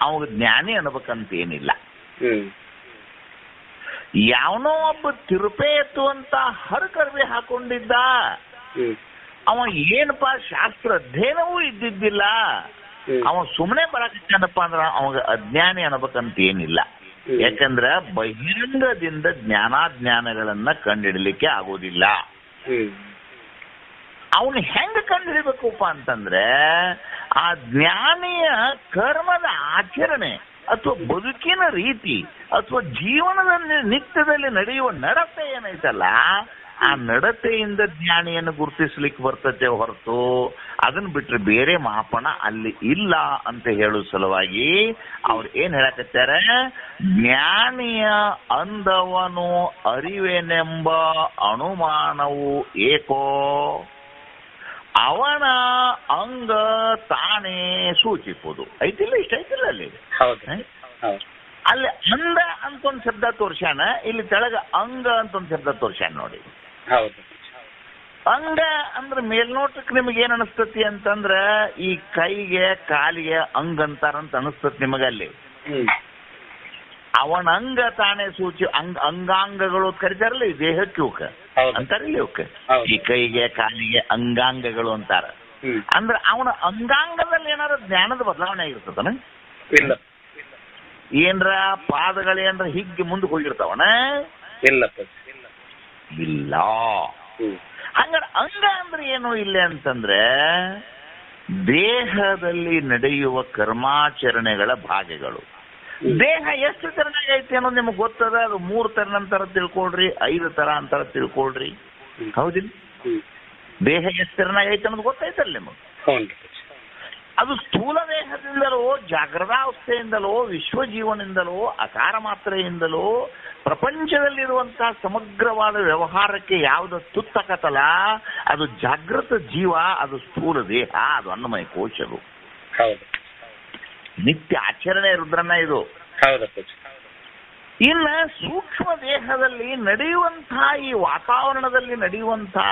ಅವಾಗ ಜ್ಞಾನಿ ಅನ್ಬೇಕಂತ ಏನಿಲ್ಲ. ಯಾವನೋ ಒಬ್ಬ ತಿರುಪೆ ಎತ್ತುವಂತ ಹರಕರ್ಬಿ ಹಾಕೊಂಡಿದ್ದ, ಅವ ಏನಪ್ಪಾ ಶಾಸ್ತ್ರ ಅಧ್ಯಯನವೂ ಇದ್ದಿದ್ದಿಲ್ಲ, ಅವ ಸುಮ್ಮನೆ ಬರಕತ್ತಾನಪ್ಪ ಅಂದ್ರ ಅವಾಗ ಅಜ್ಞಾನಿ ಅನ್ಬೇಕಂತ ಏನಿಲ್ಲ. ಯಾಕಂದ್ರ ಬಹಿರಂಗದಿಂದ ಜ್ಞಾನಾಜ್ಞಾನಗಳನ್ನ ಕಂಡಿಡ್ಲಿಕ್ಕೆ ಆಗೋದಿಲ್ಲ. ಅವನು ಹೆಂಗ ಕಂಡುಹಿಡಿಬೇಕಪ್ಪ ಅಂತಂದ್ರೆ ಆ ಜ್ಞಾನಿಯ ಕರ್ಮದ ಆಚರಣೆ ಅಥವಾ ಬದುಕಿನ ರೀತಿ ಅಥವಾ ಜೀವನದ ನಿತ್ಯದಲ್ಲಿ ನಡೆಯುವ ನಡತೆ ಏನೈತಲ್ಲ, ಆ ನಡತೆಯಿಂದ ಜ್ಞಾನಿಯನ್ನು ಗುರುತಿಸ್ಲಿಕ್ಕೆ ಬರ್ತತೆ ಹೊರತು ಅದನ್ನ ಬಿಟ್ರೆ ಬೇರೆ ಮಾಪನ ಅಲ್ಲಿ ಇಲ್ಲ ಅಂತ ಹೇಳುವ ಸಲುವಾಗಿ ಅವ್ರು ಏನ್ ಹೇಳಕತ್ತಾರೆ? ಜ್ಞಾನಿಯ ಅಂದವನು ಅರಿವೆನೆಂಬ ಅನುಮಾನವು ಏಕೋ ಅವನ ಅಂಗ ತಾನೇ ಸೂಚಿಸುವುದು. ಐತಿಲ್ಲ? ಇಷ್ಟ ಐತಿಲ್ಲ ಅಲ್ಲಿ? ಅಲ್ಲಿ ಅಂದ ಅಂತ ಒಂದು ಶಬ್ದ ತೋರ್ಸ್ಯಾನ, ಇಲ್ಲಿ ತೆಳಗ ಅಂಗ ಅಂತ ಒಂದು ಶಬ್ದ ತೋರ್ಸ್ಯಾನ ನೋಡಿ. ಅಂಗ ಅಂದ್ರೆ ಮೇಲ್ನೋಟಕ್ಕೆ ನಿಮಗೆ ಏನ್ ಅನಿಸ್ತತಿ ಅಂತಂದ್ರ ಈ ಕೈಗೆ ಕಾಲಿಗೆ ಅಂಗ ಅಂತಾರಂತ ಅನಿಸ್ತತಿ ನಿಮಗಲ್ಲಿ. ಅವನ ಅಂಗ ತಾನೇ ಸೂಚಿ ಅಂಗಾಂಗಗಳು ಕರಿತಾರಲ್ಲ ಈ ದೇಹಕ್ಕೆ, ಇವಕ್ಕೆ ಅಂತಾರಿಲ್ಲ, ಇವಕ್ಕೆ ಈ ಕೈಗೆ ಕಾಲಿಗೆ ಅಂಗಾಂಗಗಳು ಅಂತಾರ. ಅಂದ್ರೆ ಅವನ ಅಂಗಾಂಗದಲ್ಲಿ ಏನಾರ ಜ್ಞಾನದ ಬದಲಾವಣೆ ಆಗಿರ್ತದನ? ಇಲ್ಲ. ಏನ್ರ ಪಾದಗಳೇನ್ರ ಹಿಗ್ಗಿ ಮುಂದಕ್ಕೆ ಹೋಗಿರ್ತಾವನ? ಇಲ್ಲ ಇಲ್ಲ. ಹಂಗಾರೆ ಅಂಗ ಅಂದ್ರೆ ಏನು ಇಲ್ಲ ಅಂತಂದ್ರೆ ದೇಹದಲ್ಲಿ ನಡೆಯುವ ಕರ್ಮಾಚರಣೆಗಳ ಭಾಗಗಳು. ದೇಹ ಎಷ್ಟು ತರನಾಗ ಐತಿ ಅನ್ನೋದು ನಿಮ್ಗೆ ಗೊತ್ತದ. ಅದು 3 ತರ ಅಂತಾರ ತಿಳ್ಕೊಳ್ರಿ, 5 ತರ ಅಂತಾರ ತಿಳ್ಕೊಳ್ರಿ, ಹೌದಿಲ್ಲ? ದೇಹ ಎಷ್ಟು ತರನಾಗ ಐತಿ ಅನ್ನೋದು ಗೊತ್ತೈತಲ್ಲ ನಿಮಗೆ. ಅದು ಸ್ಥೂಲ ದೇಹದಿಂದಲೋ, ಜಾಗೃತಾವಸ್ಥೆಯಿಂದಲೋ, ವಿಶ್ವಜೀವನದಿಂದಲೋ, ಅಕಾರ ಮಾತ್ರೆಯಿಂದಲೋ, ಪ್ರಪಂಚದಲ್ಲಿರುವಂತಹ ಸಮಗ್ರವಾದ ವ್ಯವಹಾರಕ್ಕೆ ಯಾವ್ದು ತುತ್ತಕತ್ತಲ್ಲ ಅದು ಜಾಗೃತ ಜೀವ, ಅದು ಸ್ಥೂಲ ದೇಹ, ಅದು ಅನ್ನಮಯ ಕೋಶಗಳು. ನಿತ್ಯ ಆಚರಣೆ ರುದ್ರನ್ನ ಇದು. ಇನ್ನ ಸೂಕ್ಷ್ಮ ದೇಹದಲ್ಲಿ ನಡೆಯುವಂತಹ ಈ ವಾತಾವರಣದಲ್ಲಿ ನಡೆಯುವಂತಹ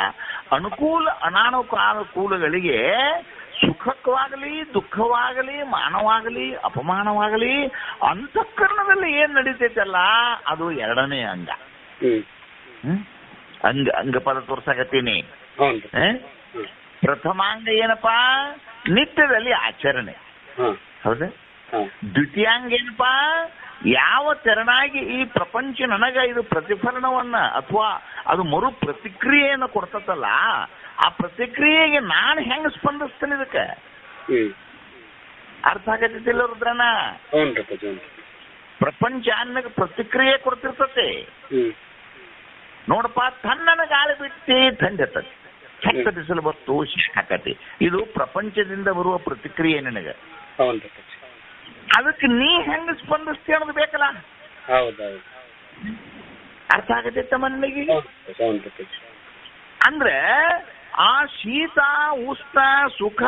ಅನುಕೂಲ ಅನಾನುಕೂಲಗಳಿಗೆ ಸುಖವಾಗಲಿ ದುಃಖವಾಗಲಿ ಮಾನವಾಗಲಿ ಅಪಮಾನವಾಗಲಿ ಅಂತಃಕರಣದಲ್ಲಿ ಏನ್ ನಡೀತೈತಲ್ಲ ಅದು ಎರಡನೇ ಅಂಗ. ಅಂಗ ಪದ ತೋರ್ಸಾಕತ್ತೀನಿ. ಪ್ರಥಮಾಂಗ ಏನಪ್ಪಾ? ನಿತ್ಯದಲ್ಲಿ ಆಚರಣೆ, ಹೌದಾ? ದ್ವಿತೀಯಾಂಗ ಏನಪ್ಪಾ? ಯಾವ ತೆರನಾಗಿ ಈ ಪ್ರಪಂಚ ನನಗ ಇದು ಪ್ರತಿಫಲನವನ್ನ ಅಥವಾ ಅದು ಮರು ಪ್ರತಿಕ್ರಿಯೆಯನ್ನು ಕೊಡ್ತಲ್ಲ, ಆ ಪ್ರತಿಕ್ರಿಯೆಗೆ ನಾನು ಹೆಂಗ ಸ್ಪಂದಿಸ್ತೇನೆ ಇದಕ್ಕೆ ಅರ್ಥ ಆಗತ್ತಿಲ್ಲ ರುದ್ರನ? ಪ್ರಪಂಚ ಅನ್ನಕ್ಕೆ ಪ್ರತಿಕ್ರಿಯೆ ಕೊಡ್ತಿರ್ತತೆ ನೋಡಪ್ಪ. ತಣ್ಣನ ಗಾಳಿ ಬಿಟ್ಟು ಥಂಡಿ ಹತ್ತತಿ, ಚಕ್ಕ ಬಿಸಿಲು ಬತ್ತು ಹಾಕತಿ, ಇದು ಪ್ರಪಂಚದಿಂದ ಬರುವ ಪ್ರತಿಕ್ರಿಯೆ ನಿನಗೆ. ಅದಕ್ಕೆ ನೀ ಹೆಂಗ ಸ್ಪಂದಿಸ್ತೀಯ ಅನ್ನೋದು ಬೇಕಲ್ಲ? ಅರ್ಥ ಆಗತ್ತಮ್ಮ ನನಗೆ? ಅಂದ್ರೆ ಆ ಶೀತ ಉಷ್ಣ ಸುಖ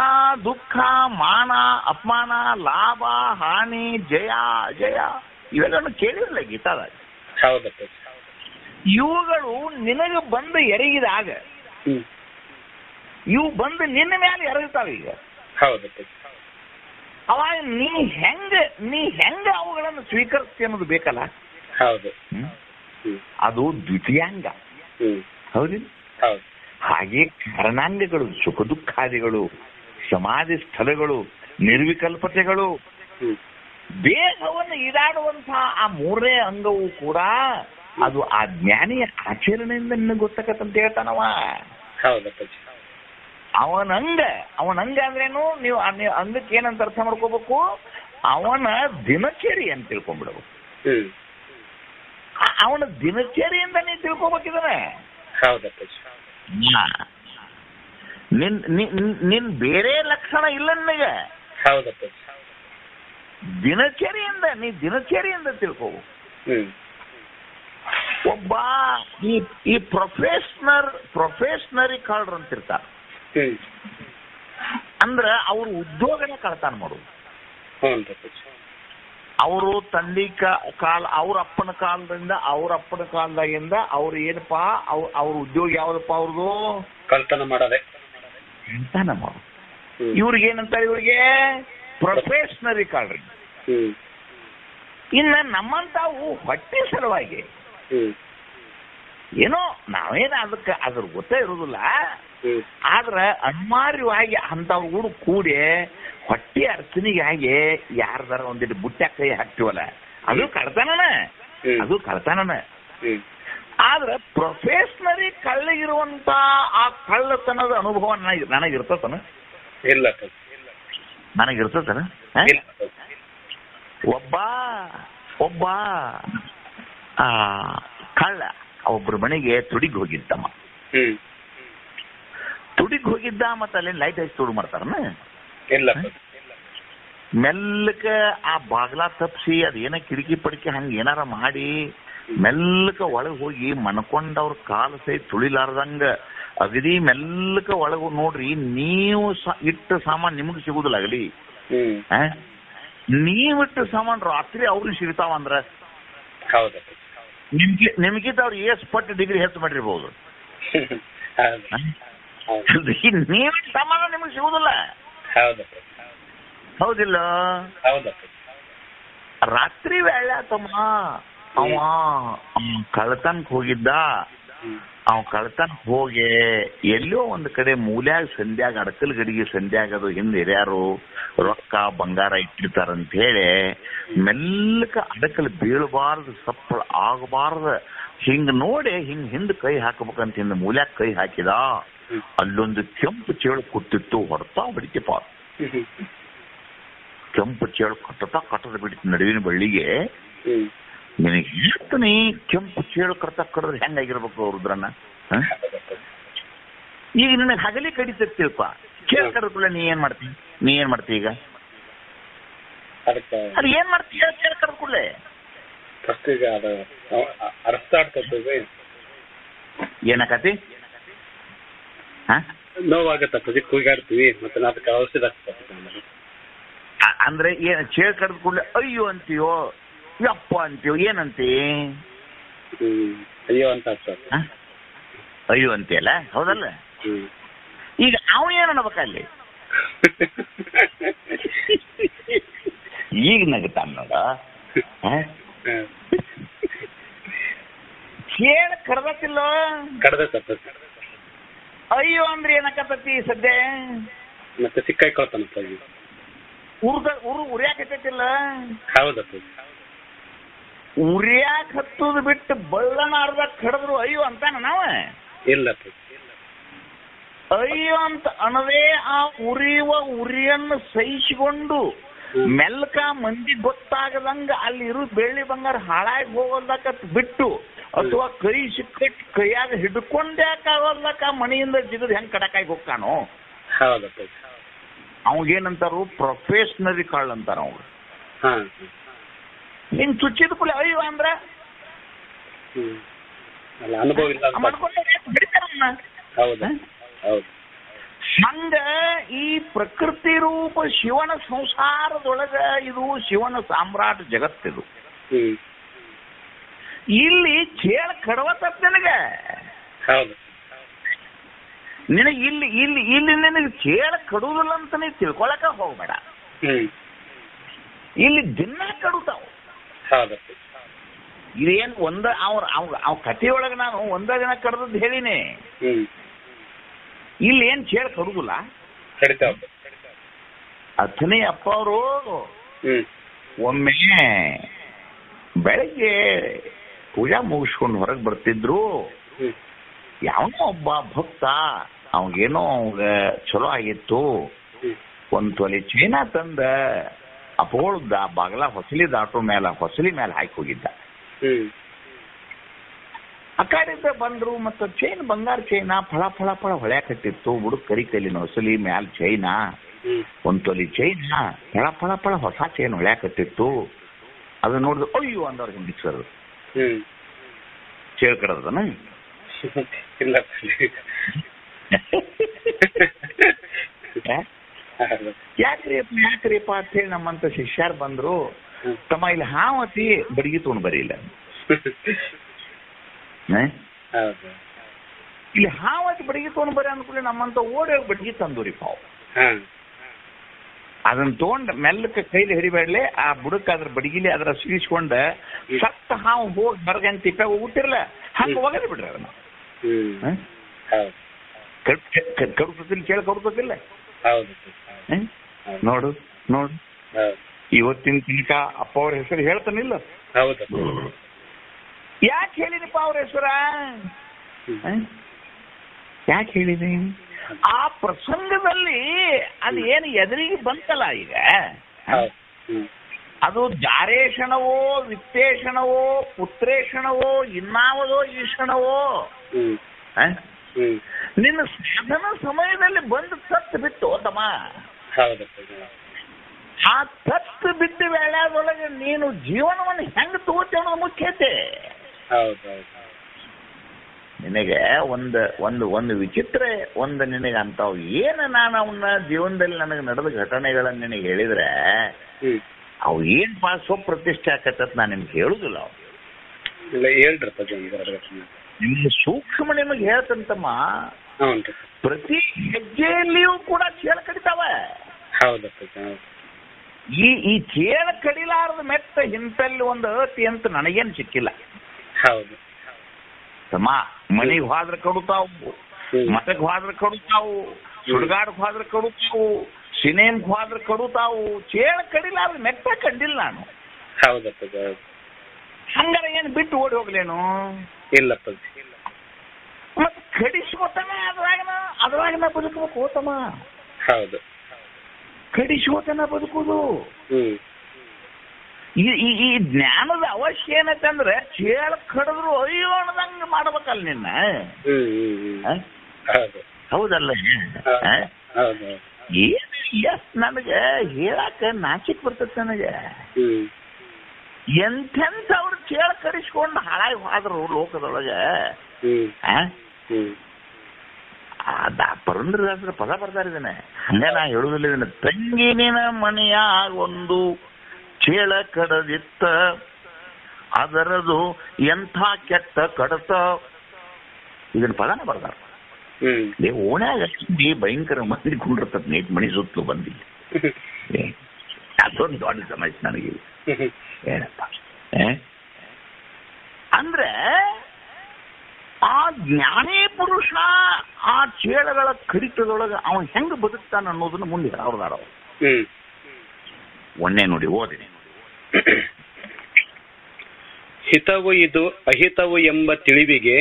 ದುಃಖ ಮಾನ ಅಪಮಾನ ಲಾಭ ಹಾನಿ ಜಯ ಅಜಯ ಇವೆಲ್ಲವನ್ನು ಕೇಳಿರಲ್ಲ ಗೀತಾದಾಗ. ಇವುಗಳು ನಿನಗೆ ಬಂದು ಎರಗಿದಾಗ ಇವು ಬಂದು ನಿನ್ನ ಮೇಲೆ ಎರಗುತ್ತಾವ. ಈಗ ಅವಾಗ ನೀ ಹೆಂಗ ಅವುಗಳನ್ನು ಸ್ವೀಕರಿಸ್ತೀಯ ಅನ್ನೋದು ಬೇಕಲ್ಲ? ಅದು ದ್ವಿತೀಯಾಂಗ, ಹೌದಿಲ್ಲ? ಹಾಗೆ ಕಾರಣಾಂಗಗಳು, ಸುಖ ದುಃಖಾದಿಗಳು, ಸಮಾಧಿ ಸ್ಥಳಗಳು, ನಿರ್ವಿಕಲ್ಪತೆಗಳು, ದೇಹವನ್ನು ಈಡಾಡುವಂತಹ ಆ 3ನೇ ಅಂಗವು ಕೂಡ ಅದು ಆ ಜ್ಞಾನಿಯ ಆಚರಣೆಯಿಂದ ನಿನಗೆ ಗೊತ್ತಾಗತ್ತಂತ ಹೇಳ್ತಾನವ. ಅವನಂಗ ಅಂದ್ರೇನು? ನೀವು ಅಂಗಕ್ಕೆ ಏನಂತ ಅರ್ಥ ಮಾಡ್ಕೋಬೇಕು? ಅವನ ದಿನಚರಿ ಅಂತ ತಿಳ್ಕೊಂಡ್ಬಿಡ್ಬೇಕು. ಅವನ ದಿನಚರಿಯಿಂದ ನೀವು ತಿಳ್ಕೊಬೇಕಿದಾನೆ. ನಿನ್ ಬೇರೆ ಲಕ್ಷಣ ಇಲ್ಲ ನನಗೆ. ಹೌದಪ್ಪ. ದಿನಚರಿಯಿಂದ ತಿಳ್ಕೋ. ಒಬ್ಬ ಈ ಪ್ರೊಫೆಷನರಿ ಕಳ್ರು ಅಂತಿರ್ತಾರ. ಅಂದ್ರ ಅವ್ರ ಉದ್ಯೋಗನೇ ಕಳ್ತಾನ ಮಾಡೋದು. ಅವರು ತಂದೆ ಅವ್ರ ಅಪ್ಪನ ಕಾಲದಾಗಿಂದ ಅವ್ರು ಏನಪ್ಪಾ ಅವ್ರ ಉದ್ಯೋಗ ಯಾವ್ದಪ್ಪ ಅವ್ರದು? ಕಳ್ತನ ಮಾಡೋದು. ಇವ್ರಿಗೆ ಏನಂತಾರೆ? ಇವ್ರಿಗೆ ಪ್ರೊಫೆಷನರಿ ಕಾಳ್ರಿ. ಇನ್ನ ನಮ್ಮಂತಾವು ಹೊಟ್ಟೆ ಸಲುವಾಗಿ ಏನೋ ನಾವೇನ ಅದ್ರ ಗೊತ್ತೇ ಇರುದಿಲ್ಲ. ಆದ್ರ ಅನಿವಾರ್ಯವಾಗಿ ಅಂತವ್ರ ಕೂಡ ಕೂಡಿ ಹೊಟ್ಟೆ ಅರ್ಚನೆಗಾಗಿ ಯಾರ್ದಾರ ಒಂದಿಟ್ಟು ಬುಟ್ಟ ಕೈ ಹಾಕ್ತಿವಲ್ಲ, ಅದು ಕಳ್ತನನ. ಆದ್ರ ಪ್ರೊಫೆಷನರಿ ಕಳ್ಳಿಗಿರುವಂತ ಆ ಕಳ್ಳತನದ ಅನುಭವ ನನಗಿರ್ತತನ? ಇಲ್ಲ, ನನಗಿರ್ತತನ? ಒಬ್ಬ ಕಳ್ಳ ಒಬ್ರ ಮನೆಗೆ ತುಡಿಗ್ ಹೋಗಿದ್ದಮ್ಮ. ತುಡಿಗ್ ಹೋಗಿದ್ದ, ಮತ್ತ ಅಲ್ಲಿ ಲೈಟ್ ಹಚ್ಚಿ ತುಡು ಮಾಡ್ತಾರನ? ಇಲ್ಲ. ಮೆಲ್ಲಕ ಆ ಬಾಗ್ಲಾ ತಪ್ಸಿ ಅದೇನ ಕಿಟಕಿ ಪಡಿಕೆ ಹಂಗ ಏನಾರ ಮಾಡಿ ಮೆಲ್ಲಕ ಒಳಗ್ ಹೋಗಿ ಮನ್ಕೊಂಡವ್ರ ಕಾಲು ಸಹಿತ ತುಳಿಲಾರ್ದಂಗ ಅಗದಿ ಮೆಲ್ಲಕ ಒಳಗ ನೋಡ್ರಿ. ನೀವು ಇಟ್ಟ ಸಾಮಾನ್ ನಿಮಗ್ ಸಿಗುದಿಲ್ಲ ಆಗಲಿ. ನೀವಿಟ್ಟ ಸಾಮಾನ್ ರಾತ್ರಿ ಅವ್ರಿಗೆ ಸಿಗ್ತಾವಂದ್ರ ನಿಮ್ಗಿಂತ ಅವ್ರು ಎಷ್ಟು ಪಟ್ಟು ಡಿಗ್ರಿ ಹೆಚ್ಚು ಮಾಡಿರ್ಬೋದು. ನೀವಿಟ್ಟ ಸಾಮಾನ ನಿಮಗ್ ಸಿಗುದಿಲ್ಲ. ಹೌದಿಲ್ಲ? ರಾತ್ರಿ ವೇಳೆ ತಮ್ಮ ಅವ ಕಳ್ತನಕ್ ಹೋಗಿದ್ದ. ಕಳ್ತನಕ್ ಹೋಗಿ ಎಲ್ಲೋ ಒಂದ್ ಕಡೆ ಮೂಲ್ಯಾಗ ಸಂಧ್ಯಾಗ ಅಡಕಲ್ ಗಡಿಗೆ ಸಂಧ್ಯಾಗ ಅದು ಹಿಂದೆ ಹಿರಿಯಾರು ರೊಕ್ಕ ಬಂಗಾರ ಇಟ್ಟಿರ್ತಾರಂತ ಹೇಳಿ ಮೆಲ್ಲಕ ಅಡಕಲ್ ಬೀಳಬಾರ್ದು, ಸಪ್ಪಳ ಆಗಬಾರ್ದು ಹಿಂಗ್ ನೋಡಿ ಹಿಂದ್ ಕೈ ಹಾಕಬೇಕಂತ ಹಿಂದ ಮೂಲ್ಯಾಗ ಕೈ ಹಾಕಿದ. ಅಲ್ಲೊಂದು ಕೆಂಪು ಚೇಳು ಕೂತಿತ್ತು. ಹೊಡ್ತಾ ಬಿಡಿತಪ್ಪ. ಕೆಂಪು ಚೇಳು ಕಟ್ಟದ ಬಿಡಿತು ನಡುವಿನ ಬಳ್ಳಿಗೆ. ನಿನಗೆ ಹೇಳ್ತೀನಿ, ಕೆಂಪು ಚೇಳು ಕಡಿದ್ರೆ ಹೆಂಗಾಗಿರ್ಬೇಕು ರುದ್ರಣ್ಣ? ಈಗ ನಿನಗೆ ಹಗಲಿ ಕಡಿತಿರ್ತೀವಪ್ಪ, ಚೇಳು ಕಡಿದ್ಕೊಳ್ಳ ನೀ ಏನ್ ಮಾಡ್ತಿ ಈಗ? ಅದು ಏನ್ ಮಾಡ್ತೀಯ ಚೇಳು ಕಡಿದ್ಕೊಳ್ಳೆ? ಏನಾಕತಿ? ನೋವಾಗತ್ತೆ, ಕೂಗಾಡ್ತೀವಿ, ಮತ್ತೆ ಅದಕ್ಕೆ ಔಷಧ ಅಂದ್ರೆ ಏನ್ ಚೇಳು ಕಡಿದ ಕೂಡಲೇ ಅಯ್ಯೋ ಅಂತೀಯೋ, ಯಪ್ಪ ಅಂತೀಯೋ, ಏನಂತಿ? ಅಯ್ಯೋ ಅಂತ. ಅಯ್ಯೋ ಅಂತೀಯಲ್ಲ, ಹೌದಲ್ಲ? ಈಗ ಅವ ಏನ್ ಅನ್ಬೇಕಲ್ಲಿ? ಈಗ ನಗುತ್ತಾನ ನೋಡ. ಚೇಳು ಕಡ್ದತ್ತಿಲ್ಲ? ಅಯ್ಯೋ ಅಂದ್ರೆ ಏನಕತ್ತತಿ ಸದ್ಯ? ಮತ್ತೆ ಸಿಕ್ಕಾಯ್ಕೊಳ್ತಾನಪ್ಪ. ಉರಿಯಾಕತ್ತಿಲ್ಲ? ಹೌದಪ್ಪ. ಉರಿಯಾಕ ಹತ್ತುದು ಬಿಟ್ಟು ಬಳ್ಳನ ಅರ್ಧ ಕಡಿದ್ರು ಅಯ್ಯೋ ಅಂತಾನ ನಾವ? ಇಲ್ಲಪ್ಪ. ಅಯ್ಯೋ ಅಂತ ಅನ್ನದೇ ಆ ಉರಿಯುವ ಉರಿಯನ್ನು ಸಹಿಸಿಕೊಂಡು ಮೆಲ್ಕ ಮಂದಿ ಗೊತ್ತಾಗದಂಗ ಅಲ್ಲಿ ಇರು ಬೆಳ್ಳಿ ಬಂಗಾರ ಹಾಳಾಗಿ ಹೋಗೋದಕ್ಕ ಬಿಟ್ಟು, ಅಥವಾ ಕೈ ಸಿಕ್ಕಟ್ಟು ಕೈಯಾಗ ಹಿಡ್ಕೊಂಡ್ಯಾಕಾಗೋದಕ್ಕ ಮನೆಯಿಂದ ಜಿಗದ್ ಹೆಂಗ್ ಕಡಕಾಗಿ ಹೋಗ್ತಾನೋ. ಹೌದಪ್ಪ. ಅವಾಗೇನಂತಾರು ಪ್ರೊಫೆಷನರಿ ಕಳ್ಳ ಅಂತಾರ ಅವ್ರು. ಹಿಂಗ್ ಚುಚ್ಚಿದ ಕೂಡಲೇ ಅಯ್ಯೋ ಅಂದ್ರ ಅನುಭವ ಇಲ್ಲ. ಹಂಗ ಈ ಪ್ರಕೃತಿ ರೂಪ ಶಿವನ ಸಂಸಾರದೊಳಗ ಇದು ಶಿವನ ಸಾಮ್ರಾಟ ಜಗತ್ತಿದು. ಇಲ್ಲಿ ಚೇಳು ಕಡವತ್ತ ನಿನಗೆ. ನಿನಗೆ ಇಲ್ಲಿ ನಿನಗೆ ಚೇಳು ಕಡುವುದಿಲ್ಲ ಅಂತ ನೀ ತಿಳ್ಕೊಳಕ ಹೋಗ್ಬೇಡ. ಇಲ್ಲಿ ದಿನ ಕಡುತ್ತಾವ. ಇದೇನು ಅವ್ ಕಥೆಯೊಳಗ ನಾನು ಒಂದ ದಿನ ಕಡ್ದದ್ದು ಹೇಳಿನಿ. ಇಲ್ಲಿ ಏನ್ ಚೇಳು ಕಡುದಿಲ್ಲ. ಅಥನೇ ಅಪ್ಪ ಅವರು ಒಮ್ಮೆ ಬೆಳಗ್ಗೆ ಪೂಜಾ ಮುಗಿಸ್ಕೊಂಡು ಹೊರಗೆ ಬರ್ತಿದ್ರು. ಯಾವನೋ ಒಬ್ಬ ಭಕ್ತ ಅವಂಗೇನೋ ಅವಂಗ ಚಲೋ ಆಗಿತ್ತು, ಒಂದ್ ತೊಲೆ ಚೈನಾ ತಂದ ಅಪೋಳ್ದ ಬಾಗಲ ಹೊಸಲಿ ದಾಟೋ ಹೊಸಲಿ ಮೇಲೆ ಹಾಕಿ ಹೋಗಿದ್ದ. ಆ ಕಡೆಯಿಂದ ಬಂದ್ರು ಮತ್ತು ಚೈನ್ ಬಂಗಾರ ಚೈನಾ ಫಳ ಫಳ ಫಳ ಹೊಳ್ಯಾಕತ್ತಿತ್ತು. ಹುಡುಗ ಕರಿ ಕೈಲಿನ ಹೊಸಲಿ ಮ್ಯಾಲ ಚೈನಾ, ಒಂದ್ ತೊಲಿ ಚೈನಾ ಫಳ ಫಳ ಫಳ ಹೊಸ ಚೈನ್ ಹೊಳ್ಯಾಕತ್ತಿತ್ತು. ಅದನ್ನ ನೋಡಿದ್ರು ಅಯ್ಯೋ ಅಂದವ್ರ ಹಿಂದಿಕ್ಸರು ಚೇಳ್ ಕಡದನ ಇಲ್ಲ ಯಾಕ್ರಿಪ್ಪ ಅಂತ ಹೇಳಿ ನಮ್ಮಂತ ಶಿಷ್ಯಾರ್ ಬಂದ್ರು. ತಮ್ಮ ಇಲ್ಲಿ ಹಾವತಿ ಬಡಿಗೆ ತೊಗೊಂಡ್ ಬರೀಲ್ಲ, ಇಲ್ಲಿ ಹಾವತಿ ಬಡಿಗೆ ತೊಗೊಂಡ್ ಬರೀ ಅಂದ್ಕೊಳ್ಳಿ ನಮ್ಮಂತ ಓಡಿ ಬಡಿಗೆ ತಂದೂರಿ ಪಾವು. ಅದನ್ನ ತಗೊಂಡ್ ಮೆಲ್ಲಕ್ಕೆ ಕೈಲಿ ಹಿಡಿಬೇಡ್ಲೆ, ಆ ಬುಡಕ್ ಅದ್ರ ಬಡಿಗಿಲಿ ಅದ್ರ ಸಿಗಿಸ್ಕೊಂಡ ಸತ್ತ ಹಾವು ಹೋಗಿ ಹೊರಗಂತ ತಿಪ್ಪ ಹೋಗ್ಬಿಟ್ಟಿರಲ್ಲ ಹಂಗ ಹೋಗದೆ ಬಿಡ್ರಿ ಅದನ್ನ. ಕಡುಕತಿಲ್ಲ ಕೇಳ ಕಡುಕತಿಲ್ಲ. ನೋಡು ನೋಡು, ಇವತ್ತಿನ ತನಕ ಅಪ್ಪ ಅವ್ರ ಹೆಸರು ಹೇಳ್ತಾನಿಲ್ಲ. ಯಾಕೆ ಹೇಳಿದಪ್ಪ ಅವ್ರ ಹೆಸರ? ಯಾಕೆ ಹೇಳಿದೆ? ಆ ಪ್ರಸಂಗದಲ್ಲಿ ಅದು ಏನು ಎದುರಿಗೆ ಬಂತಲ್ಲ ಈಗ, ಅದು ಜಾರೇಷಣವೋ ವಿತ್ತೇಷಣವೋ ಪುತ್ರೇಷಣವೋ ಇನ್ನಾವದೋ ಈಷಣವೋ ನಿನ್ನ ಸಾಧನ ಸಮಯದಲ್ಲಿ ಬಂದು ತತ್ತು ಬಿಟ್ಟು ತಮ್ಮ. ಆ ತತ್ತು ಬಿಟ್ಟು ವೇಳೆಯದೊಳಗೆ ನೀನು ಜೀವನವನ್ನು ಹೆಂಗ್ ತಗೋತಿ ಅನ್ನೋದು ಮುಖ್ಯತೆ. ನಿನಗೆ ಒಂದು ವಿಚಿತ್ರ ಒಂದು ನಿನಗೆ ಅಂತಾವ್ ಏನು, ನಾನು ಅವನ್ನ ಜೀವನದಲ್ಲಿ ನನಗೆ ನಡೆದ ಘಟನೆಗಳನ್ನ ನಿನಗೆ ಹೇಳಿದ್ರೆ ಅವು ಏನ್ ಸ್ವಪ್ರತಿಷ್ಠೆ ಆಕತ್ತ ನಾನು ನಿಮ್ಗೆ ಹೇಳುದಿಲ್ಲ. ನಿಮ್ಗೆ ಸೂಕ್ಷ್ಮ ನಿಮಗೆ ಹೇಳ್ತಂತಮ್ಮ. ಪ್ರತಿ ಹೆಜ್ಜೆಯಲ್ಲಿಯೂ ಕೂಡ ಚೇಳ ಕಡಿತಾವ. ಈ ಚೇಳ ಕಡಿಲಾರದ ಮೆಟ್ಟ ಇಂತಲ್ಲಿ ಒಂದು ಅತಿ ಅಂತ ನನಗೇನು ಸಿಕ್ಕಿಲ್ಲ. ತಮ್ಮ ಮನೆಗೆ ಹೋದ್ರೆ ಕಡುತ್ತಾವು, ಮಠಕ್ಕೆ ಹೋದ್ರೆ ಕಡುತ್ತಾವು, ಸುಡ್ಗಾಡಕ್ಕೆ ಹೋದ್ರೆ ಕಡುತ್ತಾವು, ಸಿನೇಮ್ಗೆ ಹೋದ್ರೆ ಕಡುತ್ತಾವು. ಚೇಳ ಕಡಿಲಾರದ ಮೆಟ್ಟ ಕಂಡಿಲ್ಲ ನಾನು. ಹಂಗಾರ ಏನು ಬಿಟ್ಟು ಓಡಿ ಹೋಗ್ಲೇನು? ಇಲ್ಲಪ್ಪ. ಮತ್ ಕಡಿಸ್ಕೋತಾನೆ ಅದ್ರಾಗನ ಬದುಕಬೇಕು ಹೋತಮ್ಮ. ಹೌದು, ಕಡಿಸ್ಕೋತಾನ ಬದುಕುದು. ಈ ಜ್ಞಾನದ ಅವಶ್ಯ ಏನಂತಂದ್ರೆ ಚೇಳ ಕಡಿದ್ರು ಅಯ್ಯೋ ಅನ್ನದಂಗ ಮಾಡ್ಬೇಕಲ್ಲ ನಿನ್ನ. ಹೌದಲ್ಲ? ಏನು ಎಷ್ಟ್ ನನಗೆ ಹೇಳಾಕ ನಾಚಿಕ್ ಬರ್ತೈತೆ ನನಗೆ. ಎಂಥೆಂಥವ್ರು ಚೇಳ ಕಡಿಸ್ಕೊಂಡು ಹಾಳಾಗಿ ಹೋದ್ರು ಲೋಕದೊಳಗೆ. ಪುರಂದರದಾಸರ ಪದ ಬರ್ತಾರಿದ್ದಾನೆ, ಹಂಗ ನಾ ಹೇಳುದಿಲ್ಲ ಇದನ್ನ. ತಂಗಿನಿನ ಮನೆಯ ಒಂದು ಚೇಳ ಕಡದಿತ್ತ, ಅದರದು ಎಂಥ ಕೆಟ್ಟ ಕಡತ. ಇದನ್ನ ಪದನ ಬರ್ದಾರ. ಓಣ್ಯಾಗ ಭಯಂಕರ ಮಂದಿ ಕೊಂಡಿರ್ತದ ನೇಟ್ ಮಣಿ ಸುತ್ತಲೂ ಬಂದಿ. ಅದೊಂದು ದೊಡ್ಡ ಸಮಸ್ಯೆ ನನಗೆ. ಏನಪ್ಪ ಅಂದ್ರೆ ಆ ಜ್ಞಾನೇ ಪುರುಷ ಆ ಚೇಳಗಳ ಕಡಿತದೊಳಗೆ ಅವನ್ ಹೆಂಗ ಬದುಕ್ತಾನ ಅನ್ನೋದನ್ನ ಮುಂದೆ ಹೇಳೋದಾರ. ಒನ್ನೆ ನೋಡಿ ಓದಿನಿ. ಹಿತವು ಇದು ಅಹಿತವು ಎಂಬ ತಿಳಿವಿಗೆ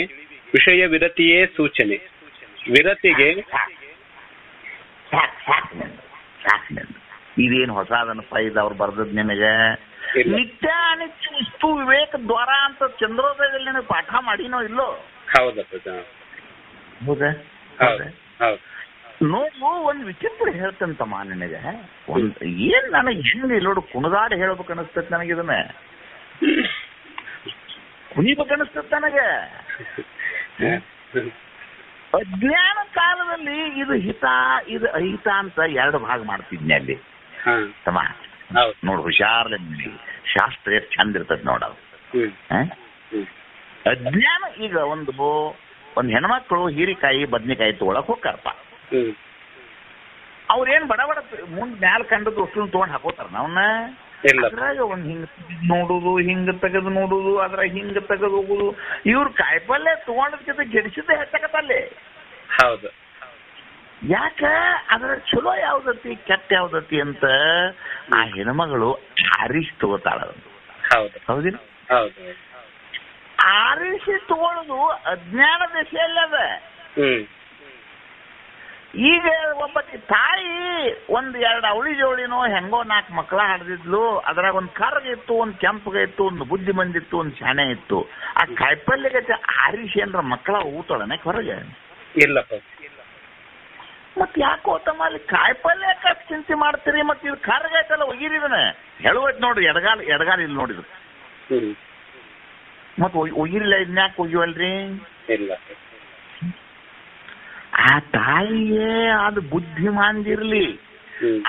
ವಿಷಯ ವಿರತಿಯೇ ಸೂಚನೆ. ವಿರತಿಗೆ ಇದೇನು ಹೊಸದನ್ನಪ್ಪ ಇದವ್ರು ಬರ್ದದ್ ನಿನಗೆ. ನಿತ್ಯ ಅನಿತ್ಯ ವಸ್ತು ವಿವೇಕ ದ್ವಾರ ಅಂತ ಚಂದ್ರೋದಯದಲ್ಲಿ ನಿನಗೆ ಪಾಠ ಮಾಡಿನೋ ಇಲ್ಲೋ? ಹೌದಾ? ನೋಡು, ಒಂದ್ ವಿಚಿತ್ರ ಹೇಳ್ತಂತಮ್ಮ ನಿನಗೆ. ಏನ್ ನನಗೆ ಹೆಂಗ್ ನೋಡು ಕುಣದಾಡಿ ಹೇಳ್ಬೇಕು ಅನಿಸ್ತೈತಿ ನನಗೆ. ಇದನ್ನ ಕುಣಿಬೇಕು ಅನಿಸ್ತೈತಿ ನನಗೆ. ಅಜ್ಞಾನ ಕಾಲದಲ್ಲಿ ಇದು ಹಿತ ಇದು ಅಹಿತ ಅಂತ ಎರಡು ಭಾಗ ಮಾಡ್ತಿದ್ನಿ ಅಲ್ಲಿ ತಮ್ಮ. ನೋಡು ಹುಷಾರ್ಲೆ ಶಾಸ್ತ್ರ ಚಂದ ಇರ್ತದ ನೋಡವು. ಅಜ್ಞಾನ ಈಗ ಒಂದು ಹೆಣ್ಮಕ್ಳು ಹೀರಿಕಾಯಿ ಬದ್ನಿಕಾಯಿ ತಗೊಳಕ್ ಹೋಗ್ತಾರಪ್ಪ. ಅವ್ರೇನ್ ಬಡ ಬಡ ಮುಂದ್ ಮ್ಯಾಲ ಕಂಡದ್ದು ಅಷ್ಟು ತಗೊಂಡ್ ಹಾಕೋತಾರ ನಾವನ್ನ. ಅದ್ರಾಗ ಒಂದ್ ಹಿಂಗ ನೋಡುದು, ಹಿಂಗ ತೆಗೆದು ನೋಡುದು, ಅದ್ರಾಗ ಹಿಂಗ ತೆಗೆದು ಹೋಗುದು. ಇವ್ರ ಕಾಯಿಪಲ್ಲೆ ತಗೊಂಡದ್ಕಿಂತ ಗೆಡಿಸಿದ್ದೆ ಹೆಚ್ಚಕತ್ತಲ್ಲಿ. ಹೌದು. ಯಾಕ ಅದ್ರ ಚಲೋ ಯಾವ್ದತಿ ಕೆಟ್ಟ ಯಾವ್ದತಿ ಅಂತ ಆ ಹೆಣ್ಮಗಳು ಆರಿಸಿ ತಗೋತಾಳ. ಹೌದಿಲ್ಲ? ಆರಿಸಿ ತಗೊಳ್ಳೋದು ಅಜ್ಞಾನ ದಶೆಯಲ್ಲದ. ಈಗ ಒಬ್ಬಕ್ಕೆ ತಾಯಿ ಒಂದ್ 2 ಅವಳಿ ಜೋಳಿನೋ ಹೆಂಗೋ 4 ಮಕ್ಕಳ ಹಡ್ದಿದ್ಲು. ಅದ್ರಾಗ ಒಂದ್ ಕರ್ಗ ಇತ್ತು, ಒಂದ್ ಕೆಂಪಗೆ ಇತ್ತು, ಒಂದು ಬುದ್ಧಿ ಮಂದಿತ್ತು, ಒಂದ್ ಶಾನೆ ಇತ್ತು. ಆ ಕಾಯಿಪಲ್ಯಗೆ ಆರಿಸಿ ಏನ್ರ ಮಕ್ಕಳ ಊತಳನೆ ಹೊರಗೆ ಇಲ್ಲಪ್ಪ. ಮತ್ ಯಾಕೋ ತಮ್ಮ ಅಲ್ಲಿ ಕಾಯಿಪಲ್ಯ ಯಾಕೆ ಚಿಂತೆ ಮಾಡ್ತೀರಿ? ಮತ್ ಇದು ಕರ್ಗ ಐತಲ್ಲ ಒಗಿರಿದನೆ ಹೇಳುವೈತ್ ನೋಡ್ರಿ, ಎಡಗಾಲ ಇಲ್ಲಿ ನೋಡಿದ್ರು ಮತ್ ಒಗಿರಿಲ್ಲ, ಇದನ್ಯಾಕೆ ಒಗಿವಲ್ರಿ? ಇಲ್ಲ. ಆ ತಾಯಿಗೆ ಅದು ಬುದ್ಧಿಮಾಂದಿರ್ಲಿ,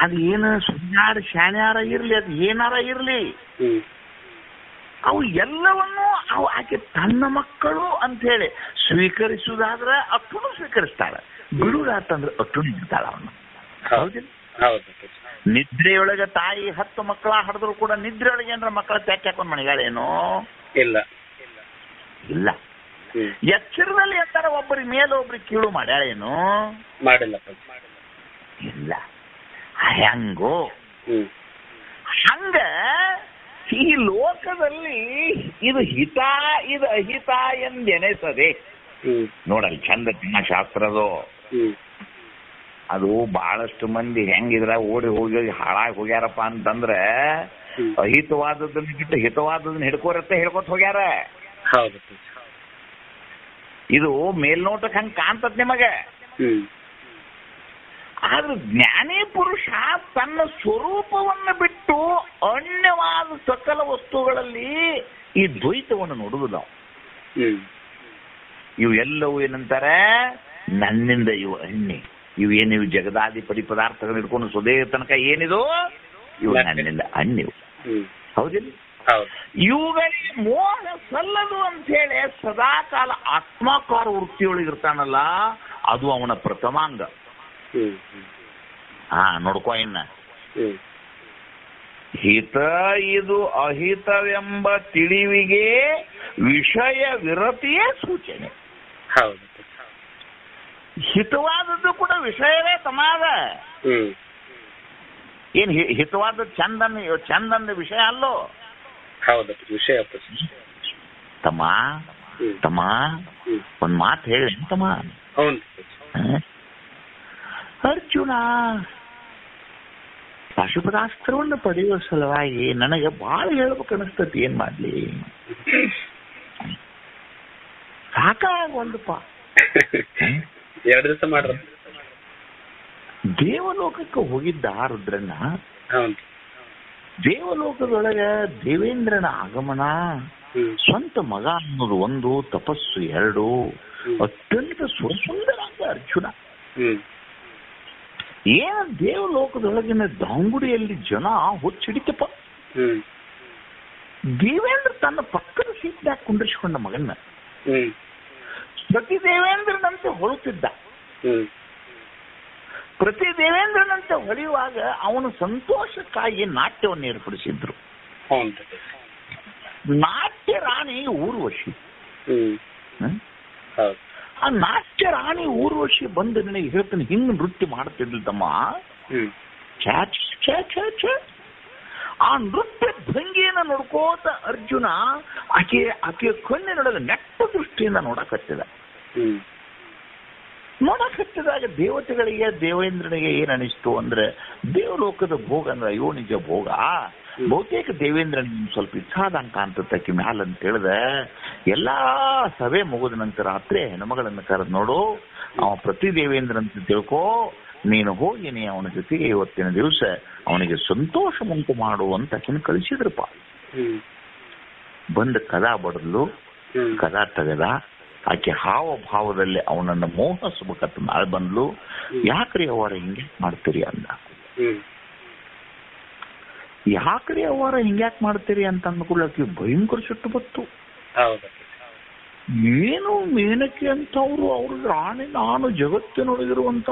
ಅದು ಏನು ಸುಧಾರ ಶಾಣ್ಯಾರ ಇರ್ಲಿ, ಅದು ಏನಾರ ಇರ್ಲಿ, ಅವು ಎಲ್ಲವನ್ನೂ ಆಕೆ ತನ್ನ ಮಕ್ಕಳು ಅಂತ ಹೇಳಿ ಸ್ವೀಕರಿಸುವುದಾದ್ರೆ ಅಟ್ಟುನು ಸ್ವೀಕರಿಸ್ತಾಳೆ, ಬಿಡುದಾತಂದ್ರೆ ಅಟ್ಟುನು ಬಿಡ್ತಾಳ ಅವನು. ಹೌದಿಲ್ಲ? ನಿದ್ರೆಯೊಳಗೆ ತಾಯಿ 10 ಮಕ್ಕಳ ಹಡಿದ್ರು ಕೂಡ ನಿದ್ರೆಯೊಳಗೆ ಏನಾರ ಮಕ್ಕಳ ತ್ಯಾಕ್ ಹಾಕೊಂಡ್ ಮನೆಗಳೇನು? ಇಲ್ಲ ಇಲ್ಲ. ಎಚ್ಚರದಲ್ಲಿ ಎಂತಾರ ಒಬ್ಬರಿಗೆ ಮೇಲೆ ಒಬ್ರಿಗೆ ಕೀಳು ಮಾಡ್ಯಾಳೇನು? ಮಾಡಿಲ್ಲ. ಇಲ್ಲ. ಹೆಂಗೋ ಹಂಗ ಈ ಲೋಕದಲ್ಲಿ ಇದು ಹಿತ ಇದು ಅಹಿತ ಎಂದೆನೆಸದೆ. ನೋಡಲ್ಲಿ ಚಂದ ಶಾಸ್ತ್ರದು ಅದು ಬಹಳಷ್ಟು ಮಂದಿ ಹೆಂಗಿದ್ರ ಓಡಿ ಹೋಗಿ ಹಾಳಾಗಿ ಹೋಗ್ಯಾರಪ್ಪ ಅಂತಂದ್ರೆ ಅಹಿತವಾದದನ್ನ ಬಿಟ್ಟು ಹಿತವಾದದನ್ನ ಹಿಡ್ಕೋತ ಹೋಗ್ಯಾರ. ಹೌದು. ಇದು ಮೇಲ್ನೋಟಕ್ಕೆ ಹಂಗ ಕಾಣ್ತದ ನಿಮಗೆ. ಆದ್ರೆ ಜ್ಞಾನಿ ಪುರುಷ ತನ್ನ ಸ್ವರೂಪವನ್ನು ಬಿಟ್ಟು ಅನ್ಯವಾದ ಸಕಲ ವಸ್ತುಗಳಲ್ಲಿ ಈ ದ್ವೈತವನ್ನು ನೋಡುವುದು ನಾವು. ಇವು ಎಲ್ಲವೂ ಏನಂತಾರೆ, ನನ್ನಿಂದ ಇವು ಅನ್ಯ, ಇವು ಏನಿವು ಜಗದಾಧಿಪತಿ ಪದಾರ್ಥಗಳು ಹಿಡ್ಕೊಂಡು ಸ್ವದೇ ತನಕ ಏನಿದು ಇವು ನನ್ನಿಂದ ಅನ್ಯವು. ಹೌದಿಲ್ಲ? ಇವುಗಳಿಗೆ ಮೋಹ ಸಲ್ಲದು ಅಂತ ಹೇಳಿ ಸದಾಕಾಲ ಆತ್ಮಾಕಾರ ವೃತ್ತಿಯೊಳಗಿರ್ತಾನಲ್ಲ, ಅದು ಅವನ ಪ್ರಥಮಾಂಗ. ನೋಡ್ಕೋ ಇನ್ನ ಹಿತ ಇದು ಅಹಿತವೆಂಬ ತಿಳಿವಿಗೆ ವಿಷಯ ವಿರತಿಯೇ ಸೂಚನೆ. ಹೌದು. ಹಿತವಾದದ್ದು ಕೂಡ ವಿಷಯವೇ ತಮಾದ. ಏನ್ ಹಿತವಾದ ಚಂದನ್ನ ವಿಷಯ ಅಲ್ಲೋ? ಹೌದು, ವಿಷಯ. ತಮ್ಮ ಒಂದ್ ಮಾತು ಹೇಳಿ ತಮ್ಮ. ಅರ್ಜುನ ಪಾಶುಪತಾಸ್ತ್ರವನ್ನು ಪಡೆಯುವ ಸಲುವಾಗಿ ನನಗೆ ಬಹಳ ಹೇಳ್ಬೇಕು ಅನಿಸ್ತತಿ. ಏನ್ ಮಾಡ್ಲಿ, ಸಾಕಾಗಲ್ದಪ್ಪ. 2 ದಿವಸ ಮಾಡ್ರ ದೇವಲೋಕಕ್ಕೆ ಹೋಗಿದ್ದ ರುದ್ರನ್ನ. ದೇವಲೋಕದೊಳಗ ದೇವೇಂದ್ರನ ಆಗಮನ, ಸ್ವಂತ ಮಗ ಅನ್ನೋದು 1, ತಪಸ್ಸು 2, ಅತ್ಯಂತ ಸುಂದರಾಂಗ ಅರ್ಜುನ. ಏನ ದೇವಲೋಕದೊಳಗಿನ ದಾಂಗುಡಿಯಲ್ಲಿ ಜನ ಹುಚ್ಚಿಡಿತಪ್ಪ. ದೇವೇಂದ್ರ ತನ್ನ ಪಕ್ಕದ ಸೀಟ್ನಾಗ ಕುಂಡ್ರಿಸಿಕೊಂಡ ಮಗನ್ನ ಪ್ರತಿ ದೇವೇಂದ್ರನಂತೆ ಹೊಳುತ್ತಿದ್ದ. ಪ್ರತಿ ದೇವೇಂದ್ರನಂತೆ ಹೊಳೆಯುವಾಗ ಅವನ ಸಂತೋಷಕ್ಕಾಗಿ ನಾಟ್ಯವನ್ನು ಏರ್ಪಡಿಸಿದ್ರು. ನಾಟ್ಯ ರಾಣಿ ಊರ್ವಶಿ. ಆ ನಾಟ್ಯ ರಾಣಿ ಊರ್ವಶಿ ಬಂದು ನನಗೆ ಹೇಳ್ತಾನೆ, ಹಿಂಗ್ ನೃತ್ಯ ಮಾಡ್ತಿದ್ಲು ತಮ್ಮ. ಆ ನೃತ್ಯ ಭಂಗಿಯನ್ನು ನೋಡ್ಕೋತ ಅರ್ಜುನ ಆಕೆಯ ಕಣ್ಣಿನೊಳಗೆ ನೆಟ್ಟ ದೃಷ್ಟಿಯಿಂದ ನೋಡಕತ್ತಿದ. ನೋಡಕತ್ತಿದಾಗ ದೇವತೆಗಳಿಗೆ ದೇವೇಂದ್ರನಿಗೆ ಏನ್ ಅನಿಸ್ತು ಅಂದ್ರೆ, ದೇವಲೋಕದ ಭೋಗ ಅಂದ್ರೆ ಅಯ್ಯೋ ನಿಜ ಭೋಗ, ಬಹುತೇಕ ದೇವೇಂದ್ರನಿಗೆ ಸ್ವಲ್ಪ ಇಚ್ಛಾದಂಕ ಕಾಣ್ತಕ್ಕಿ ಮ್ಯಾಲ ಅಂತ ಹೇಳಿದೆ. ಎಲ್ಲಾ ಸಭೆ ಮುಗಿದ ನಂತರ ರಾತ್ರಿ ಹೆಣ್ಮಗಳನ್ನು ಕರೆದು ನೋಡು, ಅವ ಪ್ರತಿ ದೇವೇಂದ್ರ ಅಂತ ತಿಳ್ಕೋ, ನೀನು ಹೋಗಿ ನೀ ಅವನ ಜೊತೆಗೆ ಇವತ್ತಿನ ದಿವಸ ಅವನಿಗೆ ಸಂತೋಷ ಉಂಟು ಮಾಡು ಅಂತ ಆಕಿನ ಕಳಿಸಿದ್ರಪ್ಪ. ಬಂದ ಕದಾ ಬಡದ್ಲು, ಕದಾ ತೆಗೆದ. ಆಕೆ ಹಾವ ಭಾವದಲ್ಲಿ ಅವನನ್ನು ಮೋಹಿಸಬೇಕಂತ ನಾಳೆ ಬಂದ್ಲು. ಯಾಕ್ರಿ ಅವರ ಹಿಂಗೆ ಮಾಡ್ತೀರಿ ಅಂದ. ಯಾಕ್ರಿ ಅವರ ಹಿಂಗ್ಯಾಕ್ ಮಾಡ್ತೀರಿ ಅಂತ ಅಂದ್ಕೊಳ್ಳಿ ಆಕೆ ಭಯಂಕರ ಸಿಟ್ಟು ಬತ್ತು. ಏನು ಮೇನಕೆ ಅಂತವ್ರು, ಅವ್ರ ರಾಣಿ, ನಾನು ಜಗತ್ತಿನೊಳಗಿರುವಂತ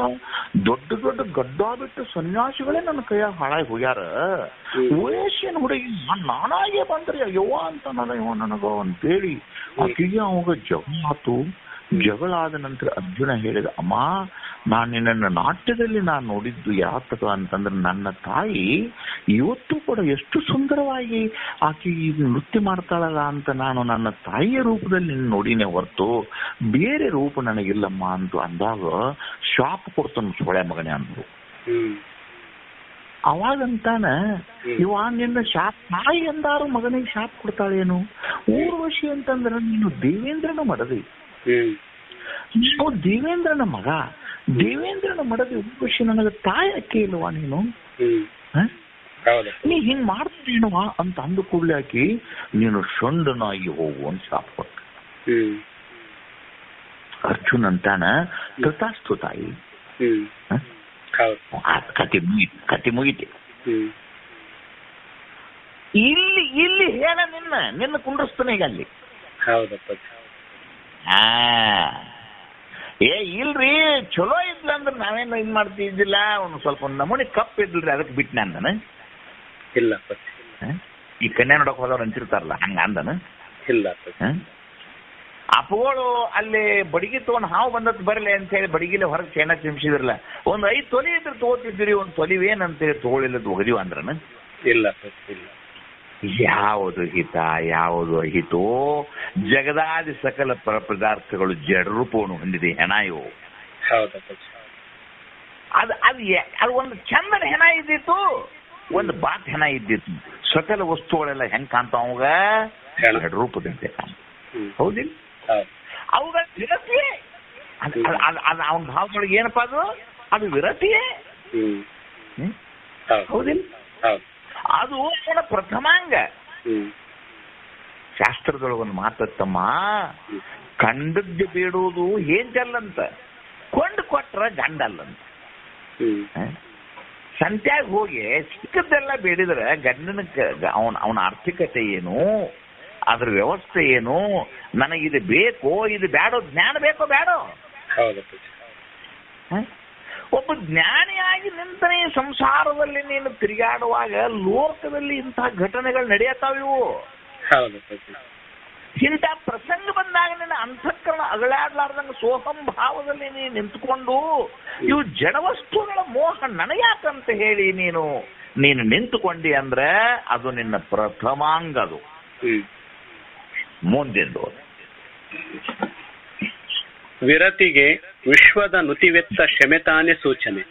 ದೊಡ್ಡ ದೊಡ್ಡ ಗಡ್ಡ ಬಿಟ್ಟು ಸನ್ಯಾಸಿಗಳೇ ನನ್ನ ಕೈಯಾಗ ಹಾಳಾಗಿ ಹೋಗ್ಯಾರ. ವಯಸ್ಸಿನ ಹುಡುಗಿ ನಾನಾಗೆ ಬಂದ್ರಿ ಅಯ್ಯವ್ವ ಅಂತ ನನಗೋ ಅಂತೇಳಿ ಆಕೆಗೆ ಅವಾಗ ಜಗ ಆತು. ಜಗಳ ಆದ ನಂತರ ಅರ್ಜುನ ಹೇಳಿದ, ಅಮ್ಮ ನಾನು ನಿನ್ನನ್ನು ನಾಟ್ಯದಲ್ಲಿ ನಾನು ನೋಡಿದ್ದು ಯಾತಕ ಅಂತಂದ್ರೆ ನನ್ನ ತಾಯಿ ಇವತ್ತು ಕೂಡ ಎಷ್ಟು ಸುಂದರವಾಗಿ ಆಕೆ ನೃತ್ಯ ಮಾಡ್ತಾಳಲ್ಲ ಅಂತ ನಾನು ನನ್ನ ತಾಯಿಯ ರೂಪದಲ್ಲಿ ನೋಡಿನೇ ಹೊರತು ಬೇರೆ ರೂಪ ನನಗಿಲ್ಲಮ್ಮ ಅಂತ ಅಂದಾಗ ಶಾಪ್ ಕೊಡ್ತಾನ ಸೊಳೆ ಮಗನೇ ಅಂದ್ರು. ಅವಾಗಂತಾನ ಇವ ನಿನ್ನ ಶಾಪ್ ತಾಯಿ ಎಂದಾರು ಮಗನಿಗೆ ಶಾಪ್ ಕೊಡ್ತಾಳೇನು? ಊರ್ವಶಿ ಅಂತಂದ್ರ ನೀನು ದೇವೇಂದ್ರನ ಮಡದಿ, ನೀವು ದೇವೇಂದ್ರನ ಮಗ, ದೇವೇಂದ್ರನ ಮಡದಿ ಊರ್ವಶಿ ನನಗೆ ತಾಯಿ ಅಕ್ಕಿ ಇಲ್ವಾ ನೀನು? ನೀ ಹಿಂಗ್ ಮಾಡ್ತೀನವಾ ಅಂತ ಅಂದು ಕೂಡಲೇ ಹಾಕಿ ನೀನು ಸೊಂಡನಾಗಿ ಹೋಗು ಅಂತ ಶಾಪ್ ಕೊಟ್ಟ. ಅರ್ಜುನ್ ಅಂತಾನ ಕೃತಾಸ್ತು ತಾಯಿ, ಕತಿ ಮುಗಿತಿ. ಇಲ್ಲಿ ಹೇಳ ನಿನ್ನ ಕುಂಡ್ರಸ್ತಾನೆ ಈಗ ಅಲ್ಲಿ. ಇಲ್ರಿ ಚಲೋ ಇದ್ಲ ಅಂದ್ರೆ ನಾವೇನು ಇದ್ ಮಾಡ್ತಿದ್ದಿಲ್ಲ, ಒಂದು ಸ್ವಲ್ಪ ನಮೂನಿ ಕಪ್ ಇದ್ಲ್ರಿ ಅದಕ್ಕೆ ಬಿಟ್ಟು ನಾನು ಇಲ್ಲ. ಈ ಕನ್ಯಾ ನೋಡಕ್ ಹೋದವ್ರು ಅಂತಿರ್ತಾರಲ್ಲ ಹಂಗ ಅಂದನ ಇಲ್ಲ. ಅಪ್ಪಗಳು ಅಲ್ಲಿ ಬಡಗಿ ತಗೊಂಡ್ ಹಾವು ಬಂದತ್ ಬರಲಿ ಅಂತ ಹೇಳಿ ಬಡಗಿಲೆ ಹೊರಗೆ ಚೈನ ಚಿಮ್ಸಿದ್ರಲ್ಲ, ಒಂದ್ 5 ತೊಲಿ ಇದ್ರೆ ತಗೋತಿದ್ರಿ, ಒಂದ್ ತೊಲಿವೇನಂತೇಳಿ ತಗೊಳಿಲ್ಲ ಒಗದಿವ ಅಂದ್ರನ? ಇಲ್ಲ. ಯಾವುದು ಹಿತ ಯಾವುದು ಅಹಿತೋ? ಜಗದಾದಿ ಸಕಲ ಪದಾರ್ಥಗಳು ಜಡರೂಪವನ್ನು ಹೊಂದಿದೆ ಹೆಣ ಇವು. ಅದು ಒಂದು ಚಂದನ ಹೆಣ ಇದ್ದಿತ್ತು, ಒಂದು ಬಾತ್ ಹೆಣ ಇದ್ದಿತ್ತು. ಸಕಲ ವಸ್ತುಗಳೆಲ್ಲ ಹೆಂಗ್ ಕಾಣ್ತಾವಾಗ ಜಡರೂಪದಂತೆ ಕಾಣ. ಹೌದಿಲ್ಲ? ಅವುಗಳ ವಿರತಿಯೇ ಅವನ ಭಾವದೊಳಗೆ ಏನಪ್ಪಾ ಅದು ವಿರತಿಯೇ. ಹೌದಿಲ್ಲ? ಅದು ಅವನ ಪ್ರಥಮಾಂಗ. ಶಾಸ್ತ್ರದೊಳಗೊಂದು ಮಾತತ್ತಮ್ಮ, ಕಂಡದ್ದು ಬೇಡುವುದು ಏಂಜಲ್ಲಂತ, ಕೊಂಡು ಕೊಟ್ರ ಗಂಡಲ್ಲಂತ. ಸಂತ್ಯಾಗ ಹೋಗಿ ಸಿಕ್ಕದ್ದೆಲ್ಲ ಬೇಡಿದ್ರೆ ಗಂಡನ ಅವನ ಆರ್ಥಿಕತೆ ಏನು, ಅದ್ರ ವ್ಯವಸ್ಥೆ ಏನು, ನನಗಿದು ಬೇಕೋ ಇದು ಬೇಡೋ, ಜ್ಞಾನ ಬೇಕೋ ಬೇಡೋ? ಒಬ್ಬ ಜ್ಞಾನಿಯಾಗಿ ನಿಂತನೇ ಸಂಸಾರದಲ್ಲಿ ನೀನು ತಿರುಗಾಡುವಾಗ ಲೋಕದಲ್ಲಿ ಇಂತಹ ಘಟನೆಗಳು ನಡೆಯತಾವಿವು. ಇಂಥ ಪ್ರಸಂಗ ಬಂದಾಗ ನಿನ್ನ ಅಂತಃಕರಣ ಅಗಳಾಡ್ಲಾರ್ದಂಗ ಸೋಹಂ ಭಾವದಲ್ಲಿ ನೀನು ನಿಂತ್ಕೊಂಡು ಇವು ಜಡವಸ್ತುಗಳ ಮೋಹ ನನಗ್ಯಾಕಂತ ಹೇಳಿ ನೀನು ನಿಂತುಕೊಂಡಿ ಅಂದ್ರೆ ಅದು ನಿನ್ನ ಪ್ರಥಮಾಂಗದು. ಮುಂದೆಂದು ವಿರತಿಗೆ ವಿಶ್ವದ ನುತಿವೆತ್ತ ಶಮೆತಾನೆ ಸೂಚನೆ.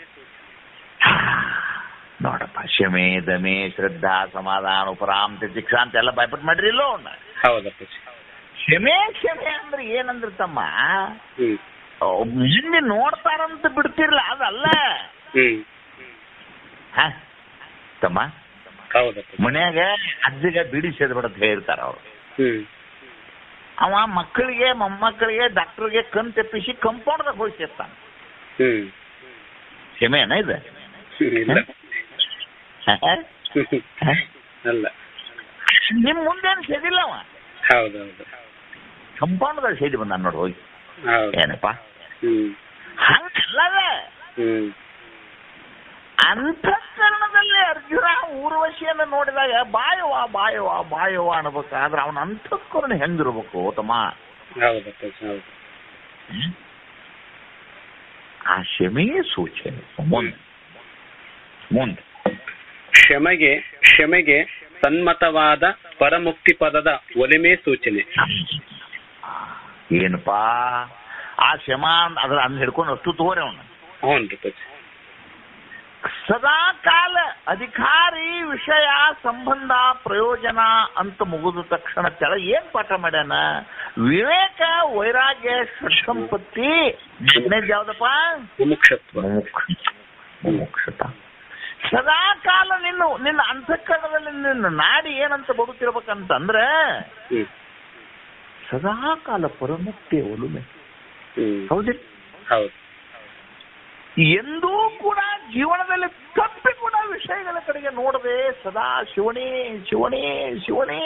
ನೋಡಪ್ಪ, ಶಮೆ ದಮೆ ಶ್ರದ್ಧಾ ಸಮಾಧಾನ ಉಪರಾಮ ತಿಕ್ಷಾ ಅಂತೆಲ್ಲ ಭಯಪಟ್ಟು ಮಾಡ್ರಿ ಇಲ್ಲೋ. ಹೌದಪ್ಪ. ಕ್ಷಮೆ ಅಂದ್ರೆ ಏನಂದ್ರೆ ತಮ್ಮ, ಹಿಂದೆ ನೋಡ್ತಾರಂತ ಬಿಡ್ತಿರ್ಲ ಅದಲ್ಲ ತಮ್ಮ. ಮನ್ಯಾಗ ಅಜ್ಜಿಗೆ ಬಿಡಿ ಸೇದ್ಬಿಡತ್ ಹೇಳ್ತಾರ ಅವ್ರು. ಅವ ಮಕ್ಕಳಿಗೆ ಮೊಮ್ಮಕ್ಕಳಿಗೆ ಡಾಕ್ಟರ್ಗೆ ಕಣ್ ತೆಪ್ಪಿಸಿ ಕಂಪೌಂಡ್ದಾಗ ಹೋಗಿ ಸೇರ್ತಾನ. ಕ್ಷಮೆನ ಇದೆ? ನಿಮ್ ಮುಂದೇನು ಸೇದಿಲ್ಲ ಅವ, ಕಂಪೌಂಡ್ದಾಗ ಸೇದಿ ಬಂದ ನೋಡಿ ಹೋಗಿ. ಏನಪ್ಪಾ ಹಂಗಲ್ಲದ ಅಂತಃಕರಣದಲ್ಲಿ ಅರ್ಜುನ ಊರ್ವಶಿಯನ್ನು ನೋಡಿದಾಗ ಬಾಯವಾ ಬಾಯವಾ ಬಾಯವಾ ಅನ್ಬೇಕಾದ್ರೆ ಅವನ ಅಂತಃಕರಣ ಹೆಂಗಿರ್ಬೇಕು ತಮ್ಮ? ಆ ಕ್ಷಮೆಯೇ ಸೂಚನೆ. ಮುಂದೆ ಕ್ಷಮೆಗೆ ಸನ್ಮತವಾದ ಪರಮುಕ್ತಿ ಪದದ ಒಲಿಮೆ ಸೂಚನೆ. ಏನಪ್ಪಾ ಆ ಕ್ಷಮ ಅದ್ರ ಅಂದ್ ಹಿಡ್ಕೊಂಡು ಅಷ್ಟು ತಗೋರೆ ಅವನು. ಸದಾ ಕಾಲ ಅಧಿಕಾರಿ ವಿಷಯ ಸಂಬಂಧ ಪ್ರಯೋಜನ ಅಂತ ಮುಗಿದ ತಕ್ಷಣ ಕೆಳಗೆ ಏನ್ ಪಾಠ ಮಾಡ್ಯಾನ? ವಿವೇಕ ವೈರಾಗ್ಯ ಸಂಪತ್ತಿ. ಯಾವ್ದಪ್ಪ? ಮುಮುಕ್ಷತ. ಸದಾ ಕಾಲ ನಿನ್ನ ಅಂತಃಕರಣದಲ್ಲಿ ನಿನ್ನ ನಾಡಿ ಏನಂತ ಬದುಕಿರ್ಬೇಕಂತಂದ್ರೆ ಸದಾ ಕಾಲ ಪರಮುಕ್ತಿಯ ಒಲುಮೆ. ಹೌದಿಲ್ಲ? ಎಂದೂ ಕೂಡ ಜೀವನದಲ್ಲಿ ತಪ್ಪಿ ಕೂಡ ವಿಷಯಗಳ ಕಡೆಗೆ ನೋಡದೆ ಸದಾ ಶಿವನೇ ಶಿವನೇ ಶಿವನೇ.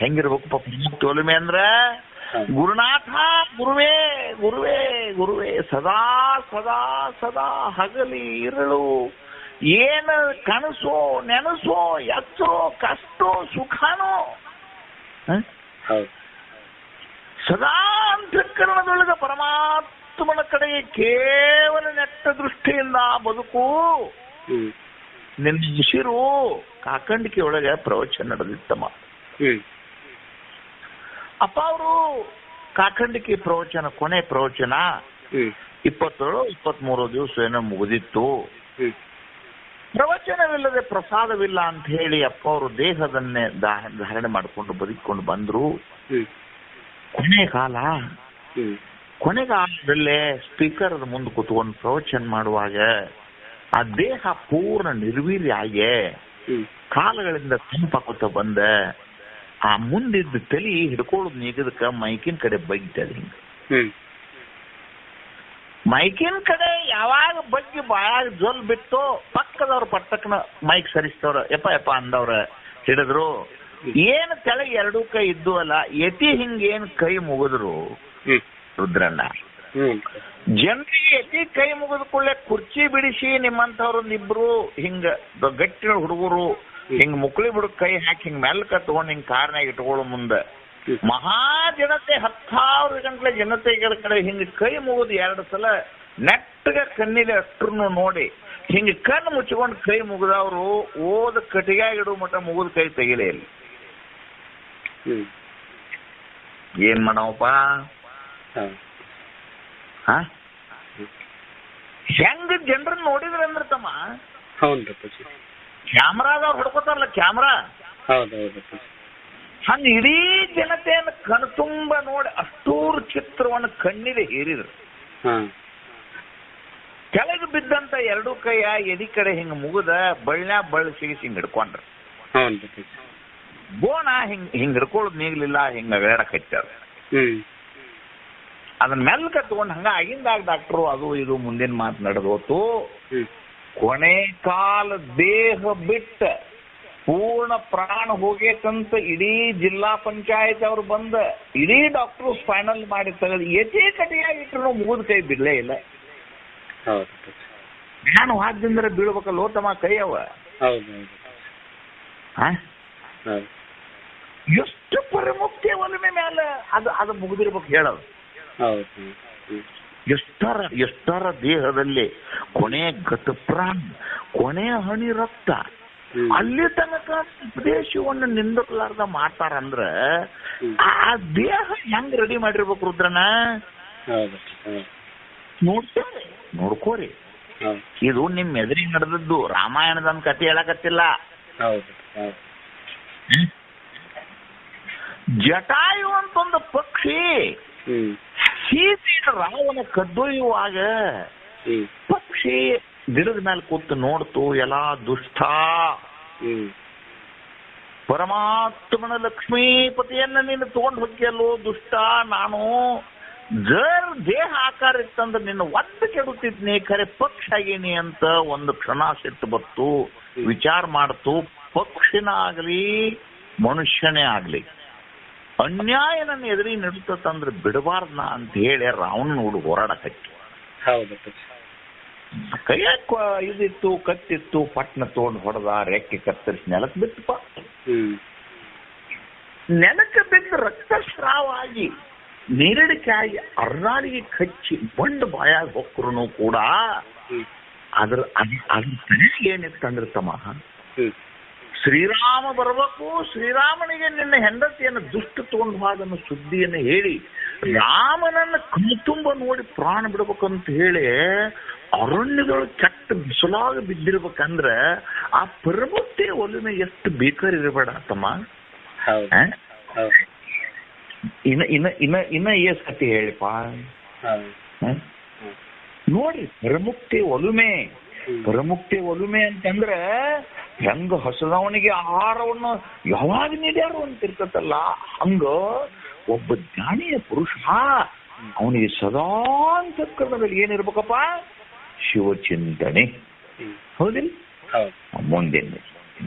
ಹೆಂಗಿರ್ಬೇಕು ಪರಮುಕ್ತಿ ಒಲುಮೆ ಅಂದ್ರೆ? ಗುರುನಾಥ ಗುರುವೇ ಗುರುವೇ ಗುರುವೇ, ಸದಾ ಸದಾ ಸದಾ ಹಗಲಿ ಇರಳು ಏನು ಕನಸೋ ನೆನಸೋ ಎಚ್ಚೋ ಕಷ್ಟೋ ಸುಖನೋ ಸದಾ ಅಂತಃಕರಣದೊಳಗೆ ಪರಮಾತ್ಮನ ಕಡೆಗೆ ಕೇವಲ ನೆಟ್ಟ ದೃಷ್ಟಿಯಿಂದ ಬದುಕು. ನಿನ್ನ ಉಸಿರು ಕಾಕಂಡಿಕೆ ಒಳಗೆ ಪ್ರವಚನ ನಡೆದಿತ್ತಮ್ಮ. ಅಪ್ಪ ಅವರು ಕಾಕಂಡಿಕೆ ಪ್ರವಚನ, ಕೊನೆ ಪ್ರವಚನ 27-23 ದಿವಸ ಏನೋ ಮುಗಿದಿತ್ತು. ಪ್ರವಚನವಿಲ್ಲದೆ ಪ್ರಸಾದವಿಲ್ಲ ಅಂತ ಹೇಳಿ ಅಪ್ಪ ಅವರು ದೇಹದನ್ನೇ ಧಾರಣೆ ಮಾಡಿಕೊಂಡು ಬದುಕಿಕೊಂಡು ಬಂದ್ರು. ಕೊನೆಗಾಲದಲ್ಲೇ ಸ್ಪೀಕರ್ ಮುಂದೆ ಕೂತ್ಕೊಂಡು ಪ್ರವಚನ ಮಾಡುವಾಗ ಆ ದೇಹ ಪೂರ್ಣ ನಿರ್ವೀರ್ಯ ಆಗಿ ಕಾಲಗಳಿಂದ ತಂಪಾಕುತ್ತ ಬಂದ ಆ ಮುಂದಿದ್ದ ತಲೆ ಹಿಡ್ಕೊಳ್ಳೋದು ನೀಗದಕ್ಕ ಮೈಕಿನ ಕಡೆ ಬಗ್ತದೆ. ಹಿಂಗ ಮೈಕಿನ ಕಡೆ ಯಾವಾಗ ಬಗ್ಗೆ ಬಾಯಾಗ ಜೊಲ್ ಬಿಟ್ಟು ಪಕ್ಕದವ್ರ ಪಟ್ಟಕ್ಕನ ಮೈಕ್ ಸರಿಸ್ತವ್ರ ಯಪ್ಪ ಅಂದವ್ರ ಹಿಡಿದ್ರು. ಏನ್ ಕೆಳಗೆ 2 ಕೈ ಇದ್ದು ಅಲ್ಲ, ಹಿಂಗೇನ್ ಕೈ ಮುಗಿದ್ರು ರುದ್ರಣ್ಣ. ಜನರಿಗೆ ಎತಿ ಕೈ ಮುಗಿದ ಕೂಡಲೇ ಕುರ್ಚಿ ಬಿಡಿಸಿ ನಿಮ್ಮಂತವ್ರೊಂದಿಬ್ರು ಹಿಂಗ ಗಟ್ಟಿ ಹುಡುಗರು ಹಿಂಗ್ ಮುಕ್ಳಿ ಬಿಡಕ್ ಕೈ ಹಾಕಿ ಹಿಂಗ್ ಮೆಲ್ಕ ತಗೊಂಡ್ ಹಿಂಗ್ ಕಾರ್ನಾಗ ಇಟ್ಕೊಳ್ಳೋ ಮುಂದೆ ಮಹಾಜನತೆ 10,000 ಗಂಟ್ಲೆ ಜನತೆಗಳ ಕಡೆ ಹಿಂಗ ಕೈ ಮುಗಿದು 2 ಸಲ ನೆಟ್ಟಗ ಕಣ್ಣಿಗೆ ಅಷ್ಟ್ರು ನೋಡಿ ಹಿಂಗ ಕಣ್ಣು ಮುಚ್ಚಿಕೊಂಡು ಕೈ ಮುಗಿದವ್ರು ಓದ ಕಟಿಗಾಗಿಡೋ ಮಟ್ಟ ಮುಗಿದ ಕೈ ತೆಗಿಲೇ ಇಲ್ಲ. ಏನ್ ಮಾಡವಪ್ಪ? ಹೆಂಗ ಜನರನ್ನ ನೋಡಿದ್ರ ಅಂದ್ರ ತಮ್ಮ, ಕ್ಯಾಮ್ರಾದವ್ರು ಹೊಡ್ಕೋತಾರಲ್ಲ ಕ್ಯಾಮ್ರಾ, ಹಂಗ ಇಡೀ ಜನತೆಯನ್ನು ಕಣ್ತುಂಬ ನೋಡಿ ಅಷ್ಟೂರು ಚಿತ್ರವನ್ನು ಕಣ್ಣಿಗೆ ಹೇರಿದ್ರು. ಕೆಳಗೆ ಬಿದ್ದಂತ 2 ಕೈಯ ಎದಿ ಕಡೆ ಹಿಂಗ ಮುಗಿದ ಬಳ್ಳಿ ಸಿಗಿಸಿ ಹಿಂಗ್ ಹಿಡ್ಕೊಂಡ್ರ. ಬೋಣ ಹಿಂಗ್ ಹಿಡ್ಕೊಳ್ಳೋದು ನೀಗ್ಲಿಲ್ಲ, ಹಿಂಗ ಅಗಡಕ್ ಹಚ್ಚಾರ. ಅದನ್ನ ಮೆಲ್ಕ ತಗೊಂಡ್ ಹಂಗ ಆಗಿಂದಾಗ ಡಾಕ್ಟ್ರು ಅದು ಇದು ಮುಂದಿನ ಮಾತು ನಡೆದೋತು. ಕೊನೆ ಕಾಲ ದೇಹ ಬಿಟ್ಟ ಪೂರ್ಣ ಪ್ರಾಣ ಹೋಗೇಕಂತ ಇಡೀ ಜಿಲ್ಲಾ ಪಂಚಾಯತ್ ಅವ್ರು ಬಂದ ಇಡೀ ಡಾಕ್ಟ್ರು ಫೈನಲ್ ಮಾಡಿ ತೆಗೆದು ಎಚೆ ಕಟಿಯಾಗಿಟ್ರು ಮುಗಿದ ಕೈ ಬಿಡ್ಲೇ ಇಲ್ಲ. ನಾನು ವಾದ್ಯಂದ್ರೆ ಬೀಳ್ಬೇಕಲ್ಲ ತಮ್ಮ ಕೈ ಅವ. ಎಷ್ಟು ಪರಮುಕ್ತಿ ಒಲಮೆ ಮೇಲೆ ಅದು ಮುಗಿದಿರ್ಬೇಕು ಹೇಳೋದು. ಎಷ್ಟರ ದೇಹದಲ್ಲಿ ಕೊನೆ ಗತ ಪ್ರಾಣ, ಕೊನೆ ಹಣಿ ರಕ್ತ, ಅಲ್ಲಿ ತನಕ ಉಪದೇಶವನ್ನು ನಿಂದಲಾರ್ದ ಮಾಡ್ತಾರಂದ್ರ ಆ ದೇಹ ಹೆಂಗ್ ರೆಡಿ ಮಾಡಿರ್ಬೇಕು ರುದ್ರನ? ನೋಡ್ಕೋರಿ. ಇದು ನಿಮ್ ಎದುರಿಗೆ ನಡೆದದ್ದು, ರಾಮಾಯಣದ ಕಥೆ ಹೇಳಕತ್ತಿಲ್ಲ. ಜಟಾಯು ಅಂತ ಒಂದು ಪಕ್ಷಿ ಸೀತೆಯ ರಾವಣ ಕದ್ದೊಯ್ಯುವಾಗ ಪಕ್ಷಿ ಗಿಡದ ಮೇಲೆ ಕೂತು ನೋಡ್ತು, ಎಲ್ಲಾ ದುಷ್ಟ ಪರಮಾತ್ಮನ ಲಕ್ಷ್ಮೀಪತಿಯನ್ನ ನೀನು ತಗೊಂಡು ಹೋಗ್ಯಲ್ಲೋ ದುಷ್ಟ, ನಾನು ದೇಹ ಆಕಾರ ಇತ್ತಂದ್ರೆ ನಿನ್ನ ಒದ್ದು ಕೆಡುತ್ತಿದ್ನಿ, ಖರೆ ಪಕ್ಷ ಆಗೀನಿ ಅಂತ ಒಂದು ಕ್ಷಣ ಸಿಟ್ಟು ಬತ್ತು. ವಿಚಾರ ಮಾಡ್ತು, ಪಕ್ಷಿನ ಆಗ್ಲಿ ಮನುಷ್ಯನೇ ಆಗ್ಲಿ ಅನ್ಯಾಯ ನನ್ನ ಎದುರಿ ನಡೀತಂದ್ರೆ ಬಿಡಬಾರ್ದ ಅಂತ ಹೇಳಿ ರಾವಣ ನೋಡು ಹೋರಾಡಕತ್ತು. ಕೈಯಾಗ ಇದಿತ್ತು, ಕತ್ತಿತ್ತು, ಪಟ್ನ ತಗೊಂಡು ಹೊಡೆದ, ರೆಕ್ಕೆ ಕತ್ತರಿಸಿ ನೆಲಕ್ಕೆ ಬಿತ್ತಪ್ಪ. ನೆಲಕ್ಕೆ ಬಿದ್ದು ರಕ್ತಸ್ರಾವ ಆಗಿ ನೀರಡಿಕೆ ಆಗಿ ಅರ್ಧಾಲಿಗೆ ಕಚ್ಚಿ ಬಂಡು ಬಾಯಾಗ ಹೊಕ್ಕರು ಕೂಡ ಅದ್ರ ಏನಿತ್ತಂದ್ರೆ ತಮ್ಮ, ಶ್ರೀರಾಮ ಬರ್ಬೇಕು, ಶ್ರೀರಾಮನಿಗೆ ನಿನ್ನ ಹೆಂಡತಿಯನ್ನು ದುಷ್ಟ ತಗೊಂಡು ಹೋದನ್ನು ಸುದ್ದಿಯನ್ನು ಹೇಳಿ ರಾಮನನ್ನ ಕಣ್ತುಂಬ ನೋಡಿ ಪ್ರಾಣ ಬಿಡ್ಬೇಕಂತ ಹೇಳಿ ಅರಣ್ಯಗಳು ಕೆಟ್ಟ ಬಿಸಿಲಾಗ ಬಿದ್ದಿರ್ಬೇಕಂದ್ರ ಆ ಪರಮುಕ್ತಿ ಒಲಿಮೆ ಎಷ್ಟು ಬೇಕಾರಿರಬೇಡ ತಮ್ಮ. ಇನ್ನ ಏಸ್ ಕತೆ ಹೇಳಿಪ್ಪ ನೋಡಿ. ಪರಮುಕ್ತಿ ಒಲುಮೆ ಅಂತಂದ್ರ ಹೆಂಗ ಹಸದವನಿಗೆ ಆಹಾರವನ್ನು ಯಾವಾಗ ನೀಡ್ಯಾರು ಅಂತಿರ್ತಲ್ಲ, ಹಂಗ ಒಬ್ಬ ಜ್ಞಾನಿಯ ಪುರುಷ ಅವನಿಗೆ ಸದಾ ಅಂತಃಕರಣದಲ್ಲಿ ಏನಿರ್ಬೇಕಪ್ಪ? ಶಿವಚಿಂತನೆ. ಹೌದಿಲ್ಲ?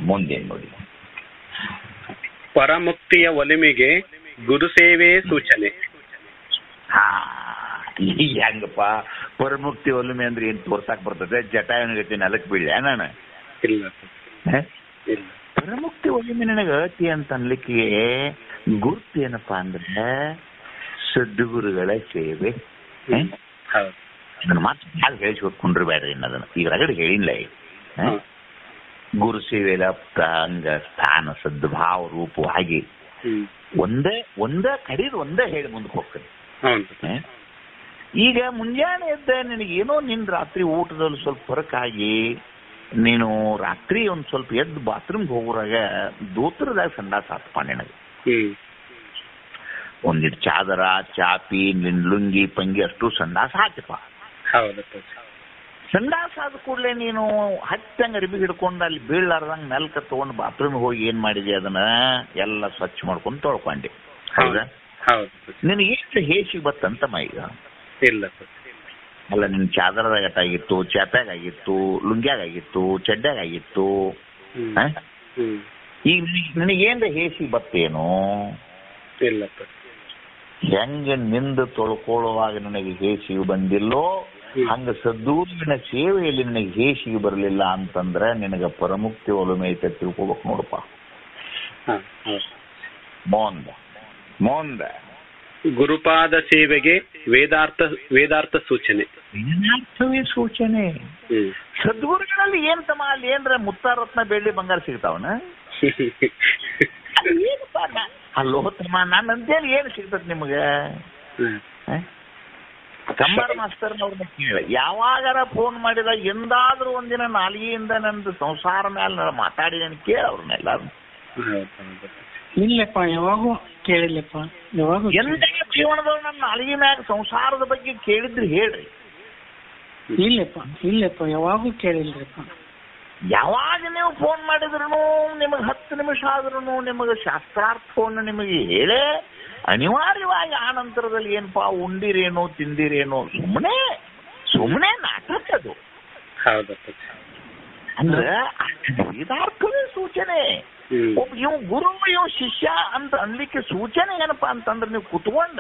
ಮುಂದೆ ನೋಡಿ. ಪರಮುಕ್ತಿಯ ಒಲಿಮೆಗೆ ಗುರು ಸೇವೆ ಸೂಚನೆ. ಹೆಂಗಪ್ಪ ಪರಮುಕ್ತಿ ಒಲಿಮೆ ಅಂದ್ರೆ ಏನ್ ತೋರ್ಸಾಕ್ ಬರ್ತದೆ? ಜಟಾಯನಿಗತಿ ನೆಲಕ್ ಬೀಳ್ಯ ನಾನು? ಇಲ್ಲ. ಪರಮುಕ್ತಿ ಒಲಿಮೆ ನನಗ ಅತಿ ಅಂತ ಅನ್ಲಿಕ್ಕೆ ಗುರುತು ಏನಪ್ಪಾ ಅಂದ್ರೆ ಸದ್ಗುರುಗಳ ಸೇವೆ. ಹೌದು. ಅದನ್ನ ಮಾತ್ರ ಹಾಗೆ ಹೇಳಿಸ್ಕೊಟ್ಕೊಂಡ್ರೆ ಬೇಡ್ರಿ ಅನ್ನೋದನ್ನ ಈಗ ರಗಡೆ ಹೇಳಿಲ್ಲ. ಗುರು ಸೇವೆಯ ಅಂಗ ಸ್ಥಾನ ಸದ್ಭಾವ ರೂಪವಾಗಿ ಒಂದೇ ಕಡಿದು ಒಂದೇ ಹೇಳಿ ಮುಂದಕ್ಕೆ ಹೋಗ್ತದೆ. ಈಗ ಮುಂಜಾನೆ ಎದ್ದ ನಿನಗೇನೋ ನಿನ್ ರಾತ್ರಿ ಊಟದಲ್ಲಿ ಸ್ವಲ್ಪ ಫರಕಾಗಿ ನೀನು ರಾತ್ರಿ ಒಂದ್ ಸ್ವಲ್ಪ ಎದ್ದು ಬಾತ್ರೂಮ್ಗೆ ಹೋಗುವಾಗ ದೋತ್ರದಾಗ ಸಂಡಾಸ ಹಾಕ್ಪ ನಿನಗೆ. ಒಂದಿಟ್ಟು ಚಾದರ ಚಾಪಿ ನಿನ್ ಲುಂಗಿ ಪಂಗಿ ಅಷ್ಟು ಸಂಡಾಸ ಹಾಕಿಪ್ಪ. ಸಂಡಾಸ ಆದ ಕೂಡಲೇ ನೀನು ಹತ್ತಂಗ ಅರಿಬಿ ಹಿಡ್ಕೊಂಡು ಅಲ್ಲಿ ಬೀಳಾರ್ದಂಗ ನೆಲ್ಕ ತಗೊಂಡು ಬಾತ್ರೂಮ್ ಹೋಗಿ ಏನ್ ಮಾಡಿದೆ ಅದನ್ನ ಎಲ್ಲ ಸ್ವಚ್ಛ ಮಾಡ್ಕೊಂಡು ತೊಳ್ಕೊಂಡೆ. ಹೌದಾ? ನಿನಗೆ ಎಷ್ಟು ಹೇಸಿಗೆ ಬತ್ತಂತಮ್ಮ ಈಗ? ಇಲ್ಲ ಅಲ್ಲ, ನಿನ್ ಚಾದರದಾಗಟ್ಟಾಗಿತ್ತು, ಚಾಪ್ಯಾಗಾಗಿತ್ತು, ಲುಂಗ್ಯಾಗಾಗಿತ್ತು, ಚಡ್ಡ್ಯಾಗಾಗಿತ್ತು. ಈಗ ನಿನಗೇನ್ರ ಹೇಸಿಗೆ ಬತ್ತೇನು? ಇಲ್ಲ. ಹೆಂಗ ನಿಂದು ತೊಳ್ಕೊಳ್ಳುವಾಗ ನನಗೆ ಹೇಸಿಗೆ ಬಂದಿಲ್ಲೋ ಹಂಗ ಸದ್ಗುರುವಿನ ಸೇವೆಯಲ್ಲಿ ನಿನಗೆ ಹೇಸಿಗೆ ಬರಲಿಲ್ಲ ಅಂತಂದ್ರೆ ನಿನಗ ಪರಮುಕ್ತಿ ಒಲುಮೆ ಐತೆ ತಿಳ್ಕೊಬೇಕು ನೋಡಪ್ಪ. ಮುಂದ ಗುರುಪಾದ ಸೇವೆಗೆ ವೇದಾರ್ಥ ಸೂಚನೆ. ವೇದಾರ್ಥವೇ ಸೂಚನೆ. ಸದ್ಗುರುಗಳಲ್ಲಿ ಏನ್ ತಮ್ಮ ಅಲ್ಲಿ ಏನ್ರ ಮುತ್ತಾರತ್ನ ಬೆಳ್ಳಿ ಬಂಗಾರ ಸಿಗ್ತಾವನ? ಏನಪ್ಪ ಅಲ್ಲೋ ತಮ್ಮ ನನ್ನಂತೇಳಿ ಏನು ಸಿಗ್ತದೆ ನಿಮ್ಗೆ? ಕಂಬಾರ ಮಾಸ್ತರ್ನವ್ರನ್ನ ಕೇಳ, ಯಾವಾಗಾರ ಫೋನ್ ಮಾಡಿದಾಗ ಎಂದಾದ್ರೂ ಒಂದಿನ ನಾಲಿಗೆಯಿಂದ ನಂದು ಸಂಸಾರ ಮೇಲೆ ಮಾತಾಡಿ ನಾನು ಕೇಳ ಅವ್ರನ್ನೆಲ್ಲಾರು. ಇಲ್ಲಪ್ಪ, ಯಾವಾಗೂ ಕೇಳಿಲ್ಲಪ್ಪ. ಯಾವಾಗೂ ಎಂತ ಜೀವನದವ್ರು ನನ್ನ ನಾಲಿಗೆ ಮ್ಯಾಗ ಸಂಸಾರದ ಬಗ್ಗೆ ಕೇಳಿದ್ರಿ ಹೇಳ್ರಿ. ಇಲ್ಲಪ್ಪ ಯಾವಾಗೂ ಕೇಳಿಲ್ರಿಪ್ಪ. ಯಾವಾಗ ನೀವು ಫೋನ್ ಮಾಡಿದ್ರು ನಿಮಗೆ 10 ನಿಮಿಷ ಆದ್ರೂ ನಿಮಗೆ ಶಾಸ್ತ್ರಾರ್ಥವನ್ನು ನಿಮಗೆ ಹೇಳೇ ಅನಿವಾರ್ಯವಾಗಿ ಆ ನಂತರದಲ್ಲಿ ಏನಪ್ಪಾ ಉಂಡಿರೇನೋ ತಿಂದಿರೇನೋ ಸುಮ್ಮನೆ ನಾಟಕ ಅದು. ಅಂದ್ರೆ ವೇದಾರ್ಥವೇ ಸೂಚನೆ. ಇವ್ ಗುರು ಇವ್ ಶಿಷ್ಯ ಅಂತ ಅನ್ಲಿಕ್ಕೆ ಸೂಚನೆ ಏನಪ್ಪಾ ಅಂತಂದ್ರೆ ನೀವು ಕುತ್ಕೊಂಡ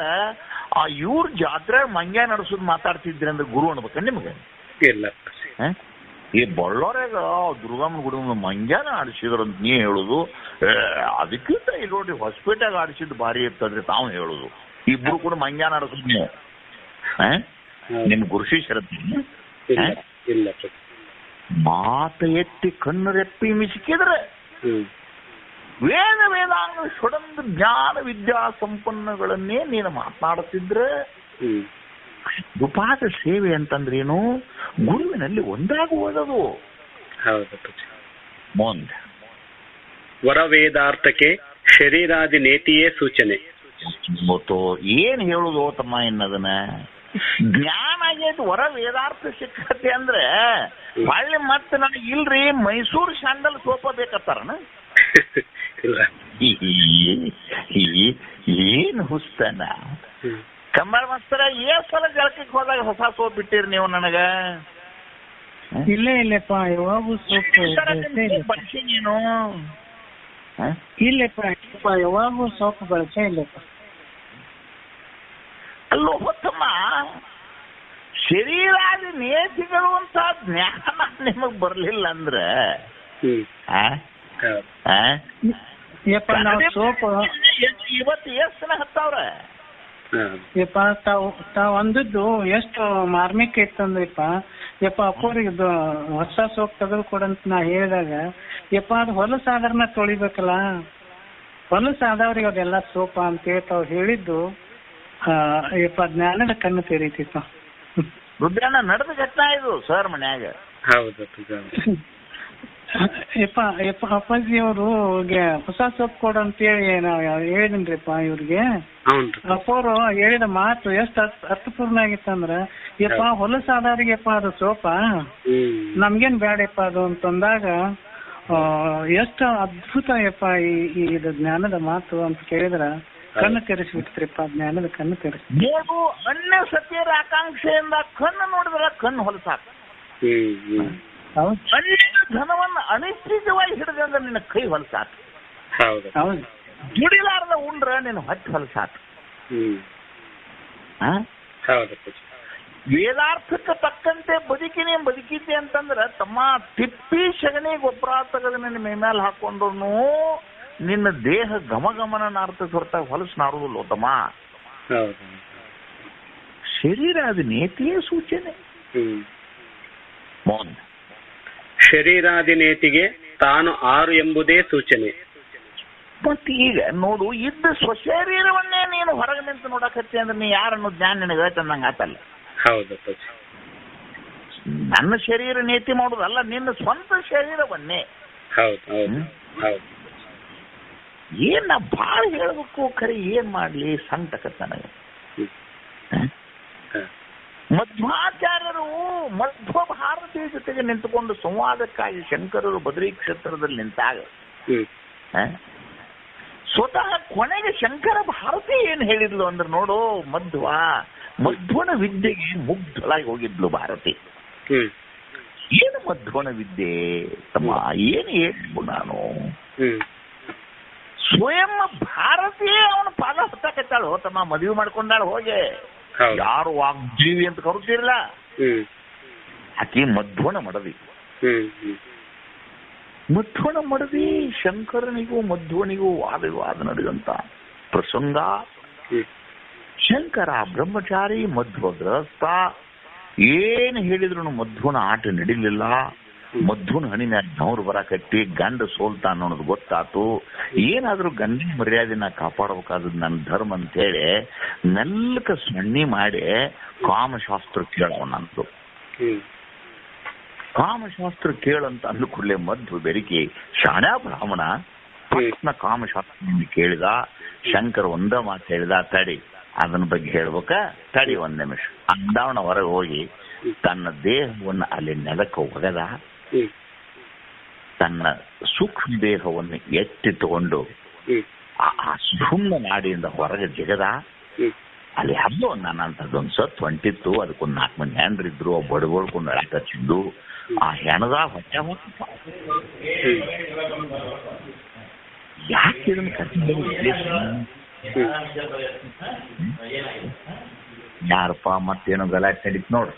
ಇವ್ರ ಜಾತ್ರೆ ಮಂಗ್ಯ ನಡೆಸೋದು ಮಾತಾಡ್ತಿದ್ರಿ ಅಂದ್ರೆ ಗುರು ಅನ್ಬೇಕ ನಿಮ್ಗೆ? ಇಲ್ಲ. ಈ ಬಳ್ಳಾರ್ಯಾಗ ದುರ್ಗಮ್ಮನ ಗುಡಿ ಮಂಗ್ಯಾನ ಆಡಿಸಿದ್ರಂತ ನೀ ಹೇಳುದು, ಅದಕ್ಕಿಂತ ಇಲ್ಲಿ ನೋಡ್ರಿ ಹೊಸಪೇಟೆಗೆ ಆಡಿಸಿದ್ ಭಾರಿ ಇರ್ತದ್ರಿ ತಾವು ಹೇಳುದು. ಇಬ್ರು ಕೂಡ ಮಂಗ್ಯಾನ ಆಡಿಸೋದು ನೀವು ನಿಮ್ ಗುರು ಶಿಷ್ಯರತ್ತಿ. ಮಾತ ಎತ್ತಿ ಕಣ್ಣರೆಪ್ಪಿ ಮಿಸಿಕಿದ್ರೆ ವೇದಾಂಗ ಸೊಡಂದು ಜ್ಞಾನ ವಿದ್ಯಾ ಸಂಪನ್ನಗಳನ್ನೇ ನೀನು ಮಾತನಾಡುತ್ತಿದ್ರೆ ಗುರುಪಾದ ಸೇವೆ ಅಂತಂದ್ರೇನು? ಗುರುವಿನಲ್ಲಿ ಒಂದಾಗುವುದು. ಮುಂದೆ ವರವೇದಾರ್ಥಕ್ಕೆ ಶರೀರಾದಿ ನೇತಿಯೇ ಸೂಚನೆ. ಗೊತ್ತು ಏನ್ ಹೇಳುದು ತಮ್ಮ ಎನ್ನದನ್ನ? ಜ್ಞಾನ ಆಗೈತಿ, ವರ ವೇದಾರ್ಥ ಸಿಕ್ಕತ್ತೆ ಅಂದ್ರೆ ಹೊಳ್ಳಿ ಮತ್ತೆ ನನಗೆ ಇಲ್ರಿ ಮೈಸೂರು ಸ್ಯಾಂಡಲ್ ಸೋಪ ಬೇಕತ್ತಾರನ? ಏನ್ ಹುಸ್ತಾನ ಕಂಬಾರ ಮಾಸ್ತರ, ಸಲ ಜಳಕಕ್ಕೆ ಹೋದಾಗ ಹೊಸ ಸೋಪ್ ಬಿಟ್ಟಿರಿ ನೀವು ನನಗ? ಇಲ್ಲಪ್ಪ, ಯಾವಾಗೂ ಸೋಪ್ ಬಳಸಿ ನೀನು? ಇಲ್ಲಪ್ಪ, ಯಾವಾಗೂ ಸೋಪ್ ಬಳಸೇ ಇಲ್ಲಪ್ಪ. ಅಲ್ಲೋ ಹೊತ್ತಮ್ಮ, ಶರೀರಾದಿ ನೇತಿಗಳು ಅಂತ ಜ್ಞಾನ ನಿಮಗ್ ಬರ್ಲಿಲ್ಲ ಅಂದ್ರೆ ಸೋಪ್ ಇವತ್ತು ಎಷ್ಟು ಹತ್ತವ್ರ? ಯಪ್ಪ ತಾವ್ ಅಂದದ್ದು ಎಷ್ಟು ಮಾರ್ಮಿಕ ಇತ್ತಂದ್ರಿಪ್ಪ. ಯಪ್ಪ ಅಪ್ಪವ್ರಿಗೆ ಹೊಸ ಸೋಪ್ ತೆಗೆದು ಕೊಡಂತ ನಾ ಹೇಳಿದಾಗ, ಯಪ್ಪ ಅದು ಹೊಲಸಾದ್ರನ್ನ ತೊಳಿಬೇಕಲ್ಲ, ಹೊಲಸಾದವ್ರಿಗೆ ಅದೆಲ್ಲ ಸೋಪ ಅಂತ ಹೇಳ್ತಾವ್ ಹೇಳಿದ್ದು. ಯಪ್ಪ ಜ್ಞಾನದ ಕಣ್ಣು ತೆರೀತಿಪ್ಪ. ರುದ್ರಣ್ಣ ನಡೆದ ಘಟನಾ ಇದು ಸರ್ ಮನ್ಯಾಗ. ಹೌದು. ಯಪ್ಪ ಅಪ್ಪಾಜಿ ಅವರು ಹೊಸ ಸೋಪ್ ಕೊಡು ಅಂತೇಳಿ ಹೇಳಿದ್ರಿಪ್ಪ ಇವ್ರಿಗೆ. ಅಪ್ಪವ್ರು ಹೇಳಿದ ಮಾತು ಎಷ್ಟು ಅರ್ಥಪೂರ್ಣ ಆಗಿತ್ತಂದ್ರ, ಯಪ್ಪ ಹೊಲಸಾದವ್ರಿಗೆಪ್ಪ ಅದು ಸೋಪ, ನಮ್ಗೇನ್ ಬೇಡಪ್ಪ ಅದು ಅಂತಂದಾಗ ಎಷ್ಟು ಅದ್ಭುತ ಯಪ್ಪ ಇದು ಜ್ಞಾನದ ಮಾತು ಅಂತ ಕೇಳಿದ್ರ ಕಣ್ಣು ತೆರೆಸಿಬಿಡ್ತ್ರಿಪ್ಪ. ಜ್ಞಾನದ ಕಣ್ಣು ತೆರೆಸಿ ನೀವು ಅನ್ಯ ಸತ್ಯರ ಆಕಾಂಕ್ಷೆಯಿಂದ ಕಣ್ಣು ನೋಡಿದ್ರ ಕಣ್ಣು ಹೊಲಸಾಕ. ಅನ್ಯ ಧನವನ್ನ ಅನಿಶ್ಚಿತವಾಗಿ ಹಿಡಿದ್ರೆ ನಿನ್ನ ಕೈ ಹೊಲಸಾಕ. ದುಡಿಲಾರ್ದ ಉಂಡ್ರ ನೀನು ಹತ್ತಿ ಹೊಲಸಾಕ. ವೇದಾರ್ಥಕ್ಕೆ ತಕ್ಕಂತೆ ಬದುಕಿದ್ದೆ ಅಂತಂದ್ರ ತಮ್ಮ ತಿಪ್ಪಿ ಸಗಣಿ ಗೊಬ್ಬರ ತೆಗೆದ ನಿನ್ನ ಮೇಲ್ ಹಾಕೊಂಡ್ರು ನಿನ್ನ ದೇಹ ಗಮಗಮನ ನಾರ್ತದ ಹೊರತಾಗ ಹೊಲಸು ನಾರುದಿಲ್ಲ ತಮ್ಮ. ಶರೀರ ಅದು ನೇತಿಯೇ ಸೂಚನೆ. ಮೌನ ಶರೀರಾದಿನೇತಿಗೆ ತಾನು ಆರು ಎಂಬುದೇ ಸೂಚನೆ. ಮತ್ತೆ ಈಗ ನೋಡು, ಇದ್ದ ಸ್ವಶರೀರವನ್ನೇ ನೀನು ಹೊರಗೆ ನಿಂತು ನೋಡಕತ್ತಿ ಅಂದ್ರೆ ನೀ ಯಾರನ್ನು ಜ್ಞಾನ ನಿನಗೆ ಹೇಳ್ತಂದಂಗ ಆತಲ್ಲ. ಹೌದು, ನನ್ನ ಶರೀರ ನೀತಿ ಮಾಡುದಲ್ಲ, ನಿನ್ನ ಸ್ವಂತ ಶರೀರವನ್ನೇ. ಏನ್ ನಾ ಭಾಳ ಹೇಳ್ಬೇಕು, ಖರೆ ಏನ್ ಮಾಡ್ಲಿ ಸಂಕಟ ನನಗೆ. ಮಧ್ವಾಚಾರ್ಯರು ಮಧ್ವ ಭಾರತೀಯ ಜೊತೆಗೆ ನಿಂತುಕೊಂಡು ಸಂವಾದಕ್ಕಾಗಿ ಶಂಕರರು ಬದರಿ ಕ್ಷೇತ್ರದಲ್ಲಿ ನಿಂತಾಗ ಸ್ವತಃ ಕೊನೆಗೆ ಶಂಕರ ಭಾರತಿ ಏನ್ ಹೇಳಿದ್ಲು ಅಂದ್ರೆ ನೋಡು, ಮಧ್ವನ ವಿದ್ಯೆಗೆ ಮುಗ್ಧಳಾಗಿ ಹೋಗಿದ್ಲು ಭಾರತಿ. ಏನು ಮಧ್ವನ ವಿದ್ಯೆ ತಮ್ಮ, ಏನು ಹೇಳಿದ್ಲು ನಾನು? ಸ್ವಯಂ ಭಾರತೀಯ ಅವನ ಪಾದ ಹೊತ್ತಕತ್ತಾಳು ತಮ್ಮ, ಮದುವೆ ಮಾಡ್ಕೊಂಡಾಳು ಹೋಗಿ. ಯಾರು ವಾಗ್ಜೀವಿ ಅಂತ ಕರುತ್ತಿರಲ್ಲ, ಆಕೆ ಮಧ್ವನ ಮಡದಿ. ಮಧ್ವನ ಮಡದಿ ಶಂಕರನಿಗೂ ಮಧ್ವನಿಗೂ ವಾದ ನಡೆದಂತ ಪ್ರಸಂಗ. ಶಂಕರ ಬ್ರಹ್ಮಚಾರಿ, ಮಧ್ವ ಗೃಹಸ್ಥ. ಏನ್ ಹೇಳಿದ್ರು ಮಧ್ವನ ಆಟ ನಡಿಲಿಲ್ಲ. ಮಧ್ವನ ಹಣಿ ಮ್ಯಾಗ ನವ್ರು ಬರ ಕಟ್ಟಿ ಗಂಡ ಸೋಲ್ತಾನ ಅನ್ನೋದು ಗೊತ್ತಾತು. ಏನಾದ್ರೂ ಗಂಡಿನ ಮರ್ಯಾದೆನ ಕಾಪಾಡಬೇಕಾದದ್ದು ನನ್ನ ಧರ್ಮ ಅಂತ ಹೇಳಿ ಮೆಲ್ಲಕ ಸಣ್ಣಿ ಮಾಡಿ ಕಾಮಶಾಸ್ತ್ರ ಕೇಳವನಂತು. ಕಾಮಶಾಸ್ತ್ರ ಕೇಳಂತ ಅಂದ ಕೂಡಲೇ ಮಧ್ವ ಬೆರಿಕಿ ಶಾಣ್ಯ ಬ್ರಾಹ್ಮಣ ಕಾಮಶಾಸ್ತ್ರ ಕೇಳಿದ. ಶಂಕರ್ ಒಂದ ಮಾತು ಹೇಳಿದ, ತಡಿ ಅದನ್ನ ಬಗ್ಗೆ ಹೇಳ್ಬೇಕ, ತಡಿ ಒಂದ್ ನಿಮಿಷ ಅಂದಾವಣ ಹೊರಗೆ ಹೋಗಿ ತನ್ನ ದೇಹವನ್ನು ಅಲ್ಲಿ ನೆಲಕ್ಕೆ ಒಗೆದ. ತನ್ನ ಸೂಕ್ಷ್ಮ ದೇಹವನ್ನು ಎತ್ತಿಟ್ಟುಕೊಂಡು ಆ ಸುಮ್ನ ನಾಡಿಯಿಂದ ಹೊರಗೆ ಜಿಗದ. ಅಲ್ಲಿ ಹಬ್ಬ ನನ್ನಂಥದ್ದೊಂದು ಸತ್ ಹೊಂಟಿತ್ತು. ಅದಕ್ಕೊಂದು 4 ಮಂದಿ ಹೆಣ್ರಿದ್ರು, ಬಡಗೊಳ್ಕೊಂಡು ಅಳಕಚ್ಚಿದ್ದು. ಆ ಹೆಣದಾಗ ಹೊಟ್ಟೆ ಯಾಕೆ ಇದನ್ನ ಕರ್ಕೊಂಡು ಯಾರಪ್ಪ ಮತ್ತೇನೋ ಗಲಾಟೆ ನಡೀತು ನೋಡ್ರಿ.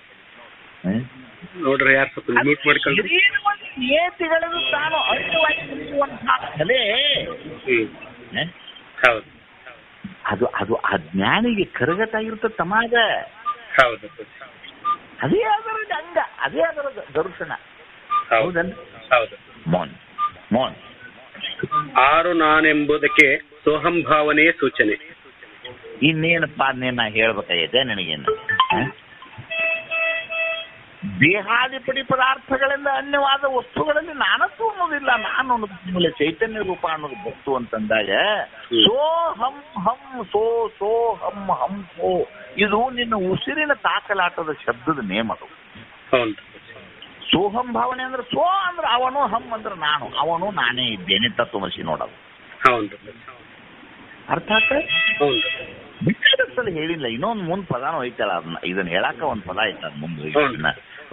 ನೋಡ್ರಿ, ಯಾರು ಸ್ವಲ್ಪ ಮ್ಯೂಟ್ ಮಾಡ್ಕೊಂಡು. ನೇತಿಗಳನ್ನು ತಾನು ಅರ್ಥವಾಗಿರುವಂತಹ ಕಲೆ ಅದು ಆ ಜ್ಞಾನಿಗೆ ಕರಗತಾಗಿರುತ್ತೆ ತಮಾಗ. ಅದೇ ಅದರ ಅಂಗ, ಅದೇ ಅದರ ದರ್ಶನ. ಹೌದಲ್ಲ? ಮೋನ್ ಆರು ನಾನೆಂಬುದಕ್ಕೆ ಸೋಹಂಭಾವನೆಯೇ ಸೂಚನೆ. ಇನ್ನೇನಪ್ಪ ನಾ ಹೇಳ್ಬೇಕಾಗಿದೆ ನಿನಗೇನು? ದೇಹಾದಿಪಡಿ ಪದಾರ್ಥಗಳಿಂದ ಅನ್ಯವಾದ ವಸ್ತುಗಳಲ್ಲಿ ನಾನತ್ವ ಅನ್ನೋದಿಲ್ಲ. ನಾನು ಅನ್ನೋದು ಚೈತನ್ಯ ರೂಪ ಅನ್ನೋದು ಬಸ್ತು ಅಂತಂದಾಗ ಸೋಹಂ ಹಂ ಸೋ ಹಂ ಹಂ ಸೋ, ಇದು ನಿನ್ನ ಉಸಿರಿನ ತಾಕಲಾಟದ ಶಬ್ದದ ನೇಮ. ಅದು ಸೋಹಂ ಭಾವನೆ ಅಂದ್ರೆ ಸೋ ಅಂದ್ರೆ ಅವನು, ಹಂ ಅಂದ್ರೆ ನಾನು, ಅವನು ನಾನೇ ಇದ್ದೇನೆ ತತ್ವಮಸಿ ನೋಡೋದು. ಅರ್ಥ ಆಗ್ತದೆ? ಹೇಳಿಲ್ಲ. ಇನ್ನೊಂದು ಮುಂದ್ ಪದಾನು ಐತಲ್ಲ, ಅದನ್ನ ಇದನ್ನ ಹೇಳಾಕ ಒಂದ್ ಪದ ಐತ, ಅದ್ ಮುಂದೆ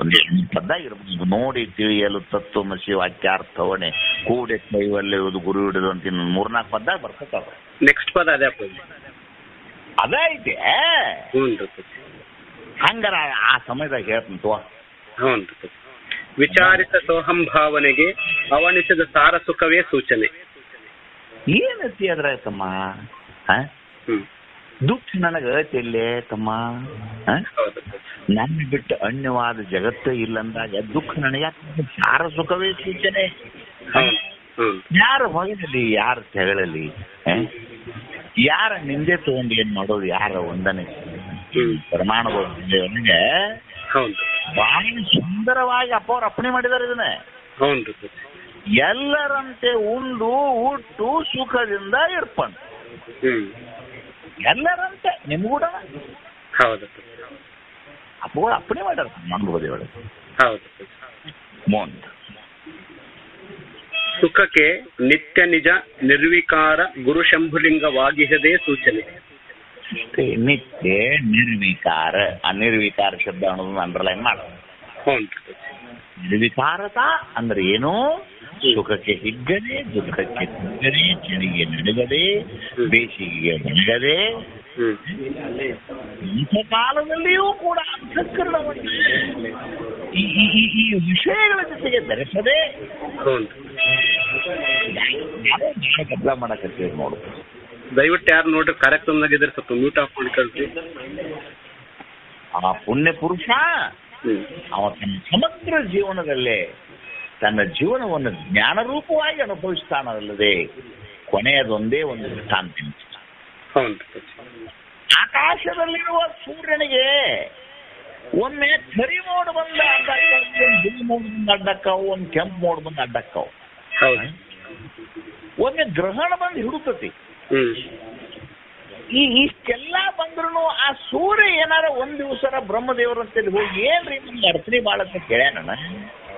ಒಂದು ಪದ ಇರ್ಬೋದು. ನೋಡಿ ತಿಳಿಯಲು ತತ್ವಮಸಿ ವಾಕ್ಯಾರ್ಥವಣೆ ಕೂಡೆ ಕೈವಲ್ಲೆಯುವುದು ಗುರು ಹಿಡಿದು ಅಂತ 3-4 ಪದ ಬರ್ತಾವ. ನೆಕ್ಸ್ಟ್ ಪದ ಅದೇ ಐತೆ. ಹಂಗಾರ ಆ ಸಮಯದಾಗ ಹೇಳ್ತೀನಿ ತೋ. ವಿಚಾರಿತ ಸೋಹಂಭಾವನೆಗೆ ಅವನಿಸಿದ ಸಾರ ಸುಖವೇ ಸೂಚನೆ. ಏನತಿ ಅದ್ರಾಯ್ತಮ್ಮ? ದುಃಖ ನನಗ ಐತಿಲ್ಲೇ ತಮ್ಮ. ನನ್ನ ಬಿಟ್ಟು ಅನ್ಯವಾದ ಜಗತ್ತೇ ಇಲ್ಲಂದಾಗ ದುಃಖ ನನಗೆ ಸಾರ ಸುಖವೇ ಸೂಚನೆ. ಯಾರು ಹೊಗಲಿ, ಯಾರು ತೆಗಳಲಿ, ಯಾರ ನಿಂದೆ ತಗೊಂಡು ಏನ್ ಮಾಡೋದು, ಯಾರ ಒಂದನೆ ಪ್ರಮಾಣಗಳಿಗೆ ಬಹಳ ಸುಂದರವಾಗಿ ಅಪ್ಪವ್ರು ಅಪ್ಪಣೆ ಮಾಡಿದಾರೆ ಇದನ್ನ. ಎಲ್ಲರಂತೆ ಉಂಡು ಹುಟ್ಟು ಸುಖದಿಂದ ಇರ್ಪಣ್. ಎಲ್ಲರಂತೆ ನಿಮ್ಗೂಡ ಅಪ್ಪಗಳು ಅಪ್ಪಣೆ ಮಾಡ್ಯಾರ ಮಂಗ್ಬೋದಿ ಒಳಗೆ. ಮೋನ್ ಸುಖಕ್ಕೆ ನಿತ್ಯ ನಿಜ ನಿರ್ವಿಕಾರ ಗುರು ಶಂಭುಲಿಂಗವಾಗಿಹದೇ ಸೂಚನೆ. ನಿತ್ಯ ನಿರ್ವಿಕಾರ, ಅನಿರ್ವಿಕಾರ ಶಬ್ದ ಅನ್ನೋದನ್ನ ಅಂಡರ್ಲೈನ್ ಮಾಡ. ನಿರ್ವಿಕಾರತಾ ಅಂದ್ರೆ ಏನು? ಸುಖಕ್ಕೆ ಹಿಗ್ಗದೆ, ದುಃಖಕ್ಕೆ ಹಿಗ್ಗದೆ, ಚಳಿಗೆ ನಡುಗದೆ, ಬೇಸಿಗೆಗೆ ಒಣಗದೆ, ಇಂಥ ಕಾಲದಲ್ಲಿಯೂ ಕೂಡ ಅಂತಃಕರಣವನ್ನು ಈ ವಿಷಯಗಳ ಜೊತೆಗೆ ಬೆರೆಸದೆ ಗದ್ದಲ ಮಾಡಕತ್ತೀವಿ ನೋಡು. ದಯವಿಟ್ಟು ಯಾರು ನೋಡ್ರಿ ಕಾರ್ಯಕ್ರಮದಾಗಿದ್ರೆ ಸ್ವಲ್ಪ ಮ್ಯೂಟ್ ಆಫ್ ಮಾಡಿ ಕಳ್ಸಿ. ಆ ಪುಣ್ಯ ಪುರುಷ ಅವ ತನ್ನ ಸಮಗ್ರ ಜೀವನದಲ್ಲೇ ತನ್ನ ಜೀವನವನ್ನು ಜ್ಞಾನರೂಪವಾಗಿ ಅನುಭವಿಸ್ತಾನಲ್ಲದೆ ಕೊನೆಯದೊಂದೇ ಒಂದು ಶಾಂತಿ. ಆಕಾಶದಲ್ಲಿರುವ ಸೂರ್ಯನಿಗೆ ಒಮ್ಮೆ ಕರಿ ಮೋಡ್ ಬಂದ ಅಡ್ಡಕ್ಕವು, ಒಂದು ಬಿಳಿ ಮೋಡ್ ಬಂದ ಅಡ್ಡಕ್ಕವು, ಒಂದು ಕೆಂಪು ಮೋಡ್ ಬಂದ ಅಡ್ಡಕ್ಕವು, ಒಮ್ಮೆ ಗ್ರಹಣ ಬಂದು ಹಿಡುತ್ತತಿ. ಇಷ್ಟೆಲ್ಲ ಬಂದ್ರು ಆ ಸೂರ್ಯ ಏನಾರ ಒಂದ್ ದಿವಸ ಬ್ರಹ್ಮದೇವರಂತೇಳಿ ಹೋಗಿ ಏನ್ರಿ ನಿಮ್ಗೆ ಅರ್ಚನೆ ಬಾಳಂತ ಕೇಳ್ಯಾನ?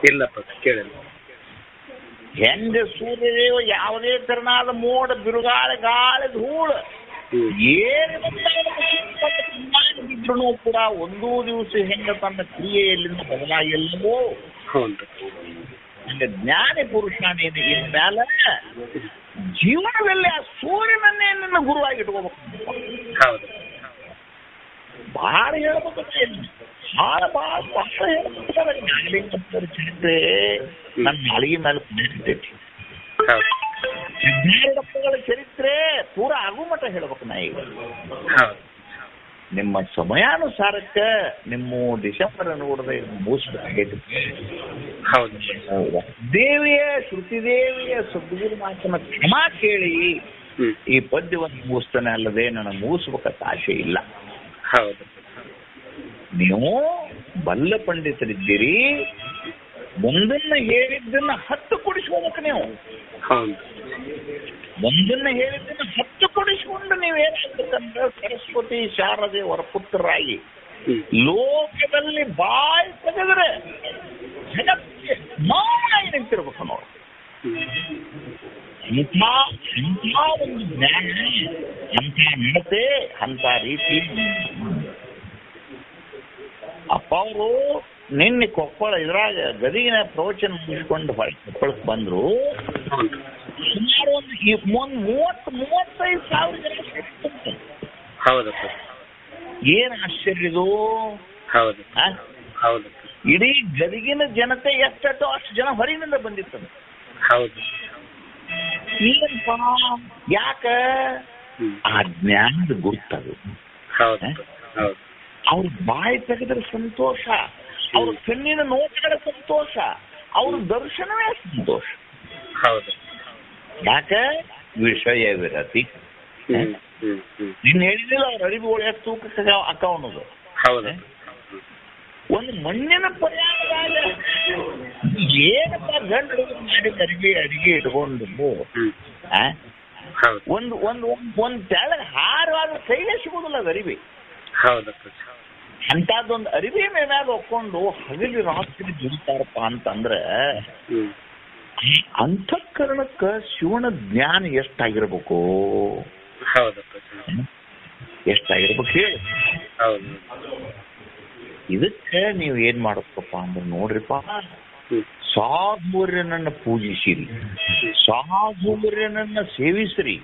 ಇಲ್ಲಪ್ಪ ಕೇಳಿಲ್ಲ. ಹೆಂಗ ಸೂರ್ಯದೇವ ಯಾವುದೇ ತೆರನಾದ ಮೋಡ ಬಿರುಗಾಳಿ ಗಾಳಿ ಧೂಳು ಏನಿದ್ರು ಕೂಡ ಒಂದೂ ದಿವಸ ಹೆಂಗ ತನ್ನ ಕ್ರಿಯೆಯಲ್ಲಿಂದ ಬದಲಾಗಿಲ್ಲವೋ ಹಂಗ ಜ್ಞಾನಿ ಪುರುಷನೇನು ಇನ್ಮೇಲೆ ಜೀವನದಲ್ಲಿ ಆ ಸೂರ್ಯನನ್ನೇ ನನ್ನ ಗುರುವಾಗಿ ಇಟ್ಕೋಬೇಕು. ಬಹಳ ಹೇಳ್ಬೇಕು, ಬಹಳ ಹೇಳ್ಬೇಕಾದ್ರೆ ಚರಿತ್ರೆ ನನ್ನ ನಾಲಿಗೆ ಮೇಲೆ ಕುಡಿತೈತಿ. ಸಿದ್ಧಾರೂಢಪ್ಪಗಳ ಚರಿತ್ರೆ ಪೂರ ಆಗು ಮಠ ಹೇಳ್ಬೇಕು ನಾ ಈಗ. ನಿಮ್ಮ ಸಮಯಾನುಸಾರಕ್ಕ ನಿಮ್ಮ ಡಿಸೆಂಬರ್ ನೋಡದೆ ಮುಗಿಸ್ಬೇಕಾಗೈತಿ. ದೇವಿಯ ಶ್ರುತಿದೇವಿಯ ಸದ್ಗುರು ಮಾತನ್ನ ಕ್ಷಮಾ ಕೇಳಿ ಈ ಪದ್ಯವನ್ನು ಮುಗಿಸ್ತಾನೆ, ಅಲ್ಲದೆ ನನಗೆ ಮುಗಿಸ್ಬೇಕಂತ ಆಸೆ ಇಲ್ಲ. ನೀವು ಬಲ್ಲ ಪಂಡಿತರಿದ್ದೀರಿ, ಒಂದನ್ನ ಹೇಳಿದ್ದನ್ನ 10 ಕೊಡಿಸ್ಕೋಬೇಕು. ನೀವು ಒಂದನ್ನ ಹೇಳಿದ್ದನ್ನ 10 ಕೊಡಿಸ್ಕೊಂಡು ನೀವೇನಾಗ್ಬೇಕಂದ್ರೆ ಸರಸ್ವತಿ ಶಾರದೆ ವರಪುತ್ರರಾಗಿ ಲೋಕದಲ್ಲಿ ಬಾಯಿ ತೆಗೆದ್ರೆ ಜಗತ್ತಿಗೆ ಮೌನಾಗಿ ನಿಂತಿರ್ಬೇಕು ನೋಡಿ. ಇಂಥ ಒಂದು ಜ್ಞಾನ, ಅಂಥ ನಡತೆ, ಅಂಥ ರೀತಿ. ಅಪ್ಪ ಅವರು ನಿನ್ನೆ ಕೊಪ್ಪಳ ಇದ್ರಾಗ ಗದಗಿನ ಪ್ರವಚನ ಮುಗಿಸ್ಕೊಂಡು ಕೊಪ್ಪಳಕ್ಕೆ ಬಂದ್ರು. ಸುಮಾರು ಒಂದು 30-35 ಸಾವಿರ ಜನ. ಹೌದಪ್ಪ, ಏನ್ ಆಶ್ಚರ್ಯ ಇದು. ಹೌದು, ಇಡೀ ಗದಗಿನ ಜನತೆ ಎಷ್ಟೋ ಅಷ್ಟು ಜನ ಹೊರಗಿನಿಂದ ಬಂದಿತ್ತು. ಹೌದು, ಏನಪ್ಪ ಯಾಕ? ಆ ಜ್ಞಾನದ ಗುರ್ತದು. ಅವ್ರ ಬಾಯಿ ತೆಗೆದ್ರೆ ಸಂತೋಷ, ಅವ್ರ ಕಣ್ಣಿನ ನೋಟಗಳ ಸಂತೋಷ, ಅವ್ರ ದರ್ಶನವೇ ಸಂತೋಷ. ಯಾಕ? ವಿಷಯ ವಿರತಿ. ನೀನ್ ಹೇಳಿದಿಲ್ಲ ಅವ್ರ ಅರಿವುಗಳು ಎಷ್ಟು ತೂಕಕ್ಕೆ ಅಕ್ಕ ಅನ್ನೋದು. ಒಂದು ಮಣ್ಣಿನ ಪ್ರಯಾಣದಾಗ ಏನಪ್ಪ ಗಂಡು ಮಾಡಿ ಅಡಿಗೆ ಇಟ್ಕೊಂಡು ಒಂದ್ ತೆಳಗ್ ಹಾರವಾದ ಕೈಲೇ ಸಿಗೋದಿಲ್ಲ ಅದು ಅರಿವಿ. ಅಂತದೊಂದು ಅರಿವಿ ಮೇಲಾಗ ಹೊಕ್ಕೊಂಡು ಹಗಲಿ ರಾತ್ರಿ ದುಡಿತಾರಪ್ಪ ಅಂತಂದ್ರೆ ಅಂತಃಕರಣಕ್ಕ ಶಿವನ ಜ್ಞಾನ ಎಷ್ಟಾಗಿರ್ಬೇಕು, ಎಷ್ಟಾಗಿರ್ಬೇಕು ಹೇಳಿ. ಇದಕ್ಕೆ ನೀವ್ ಏನ್ ಮಾಡಬೇಕಪ್ಪ ಅಂದ್ರೆ ನೋಡ್ರಿಪ್ಪ, ಸಾಧುವರ್ಯನನ್ನ ಪೂಜಿಸಿರಿ, ಸಾಧುವರ್ಯನನ್ನ ಸೇವಿಸಿರಿ,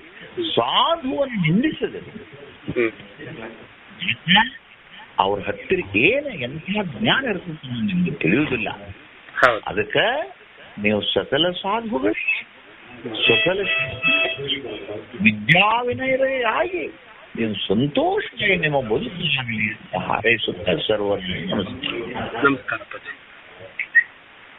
ಸಾಧುವನ್ನು ನಿಂದಿಸಿದಿರಿ. ಅವ್ರ ಹತ್ತಿರ ಎಂಥ ಜ್ಞಾನ ಇರ್ತದೆ ನಿಮ್ಗೆ ತಿಳಿಯುವುದಿಲ್ಲ. ಅದಕ್ಕೆ ನೀವು ಸಕಲ ಸಾಧುಗಳು, ಸಕಲ ವಿದ್ಯಾವಿನಯರಾಗಿ ನೀವು ಸಂತೋಷವಾಗಿ ನಿಮ್ಮ ಬದುಕಿನಾಗಲಿ ಅಂತ ಹಾರೈಸುತ್ತಾ ಸರ್ವರ್ಣ ನಮಸ್ಕಾರ.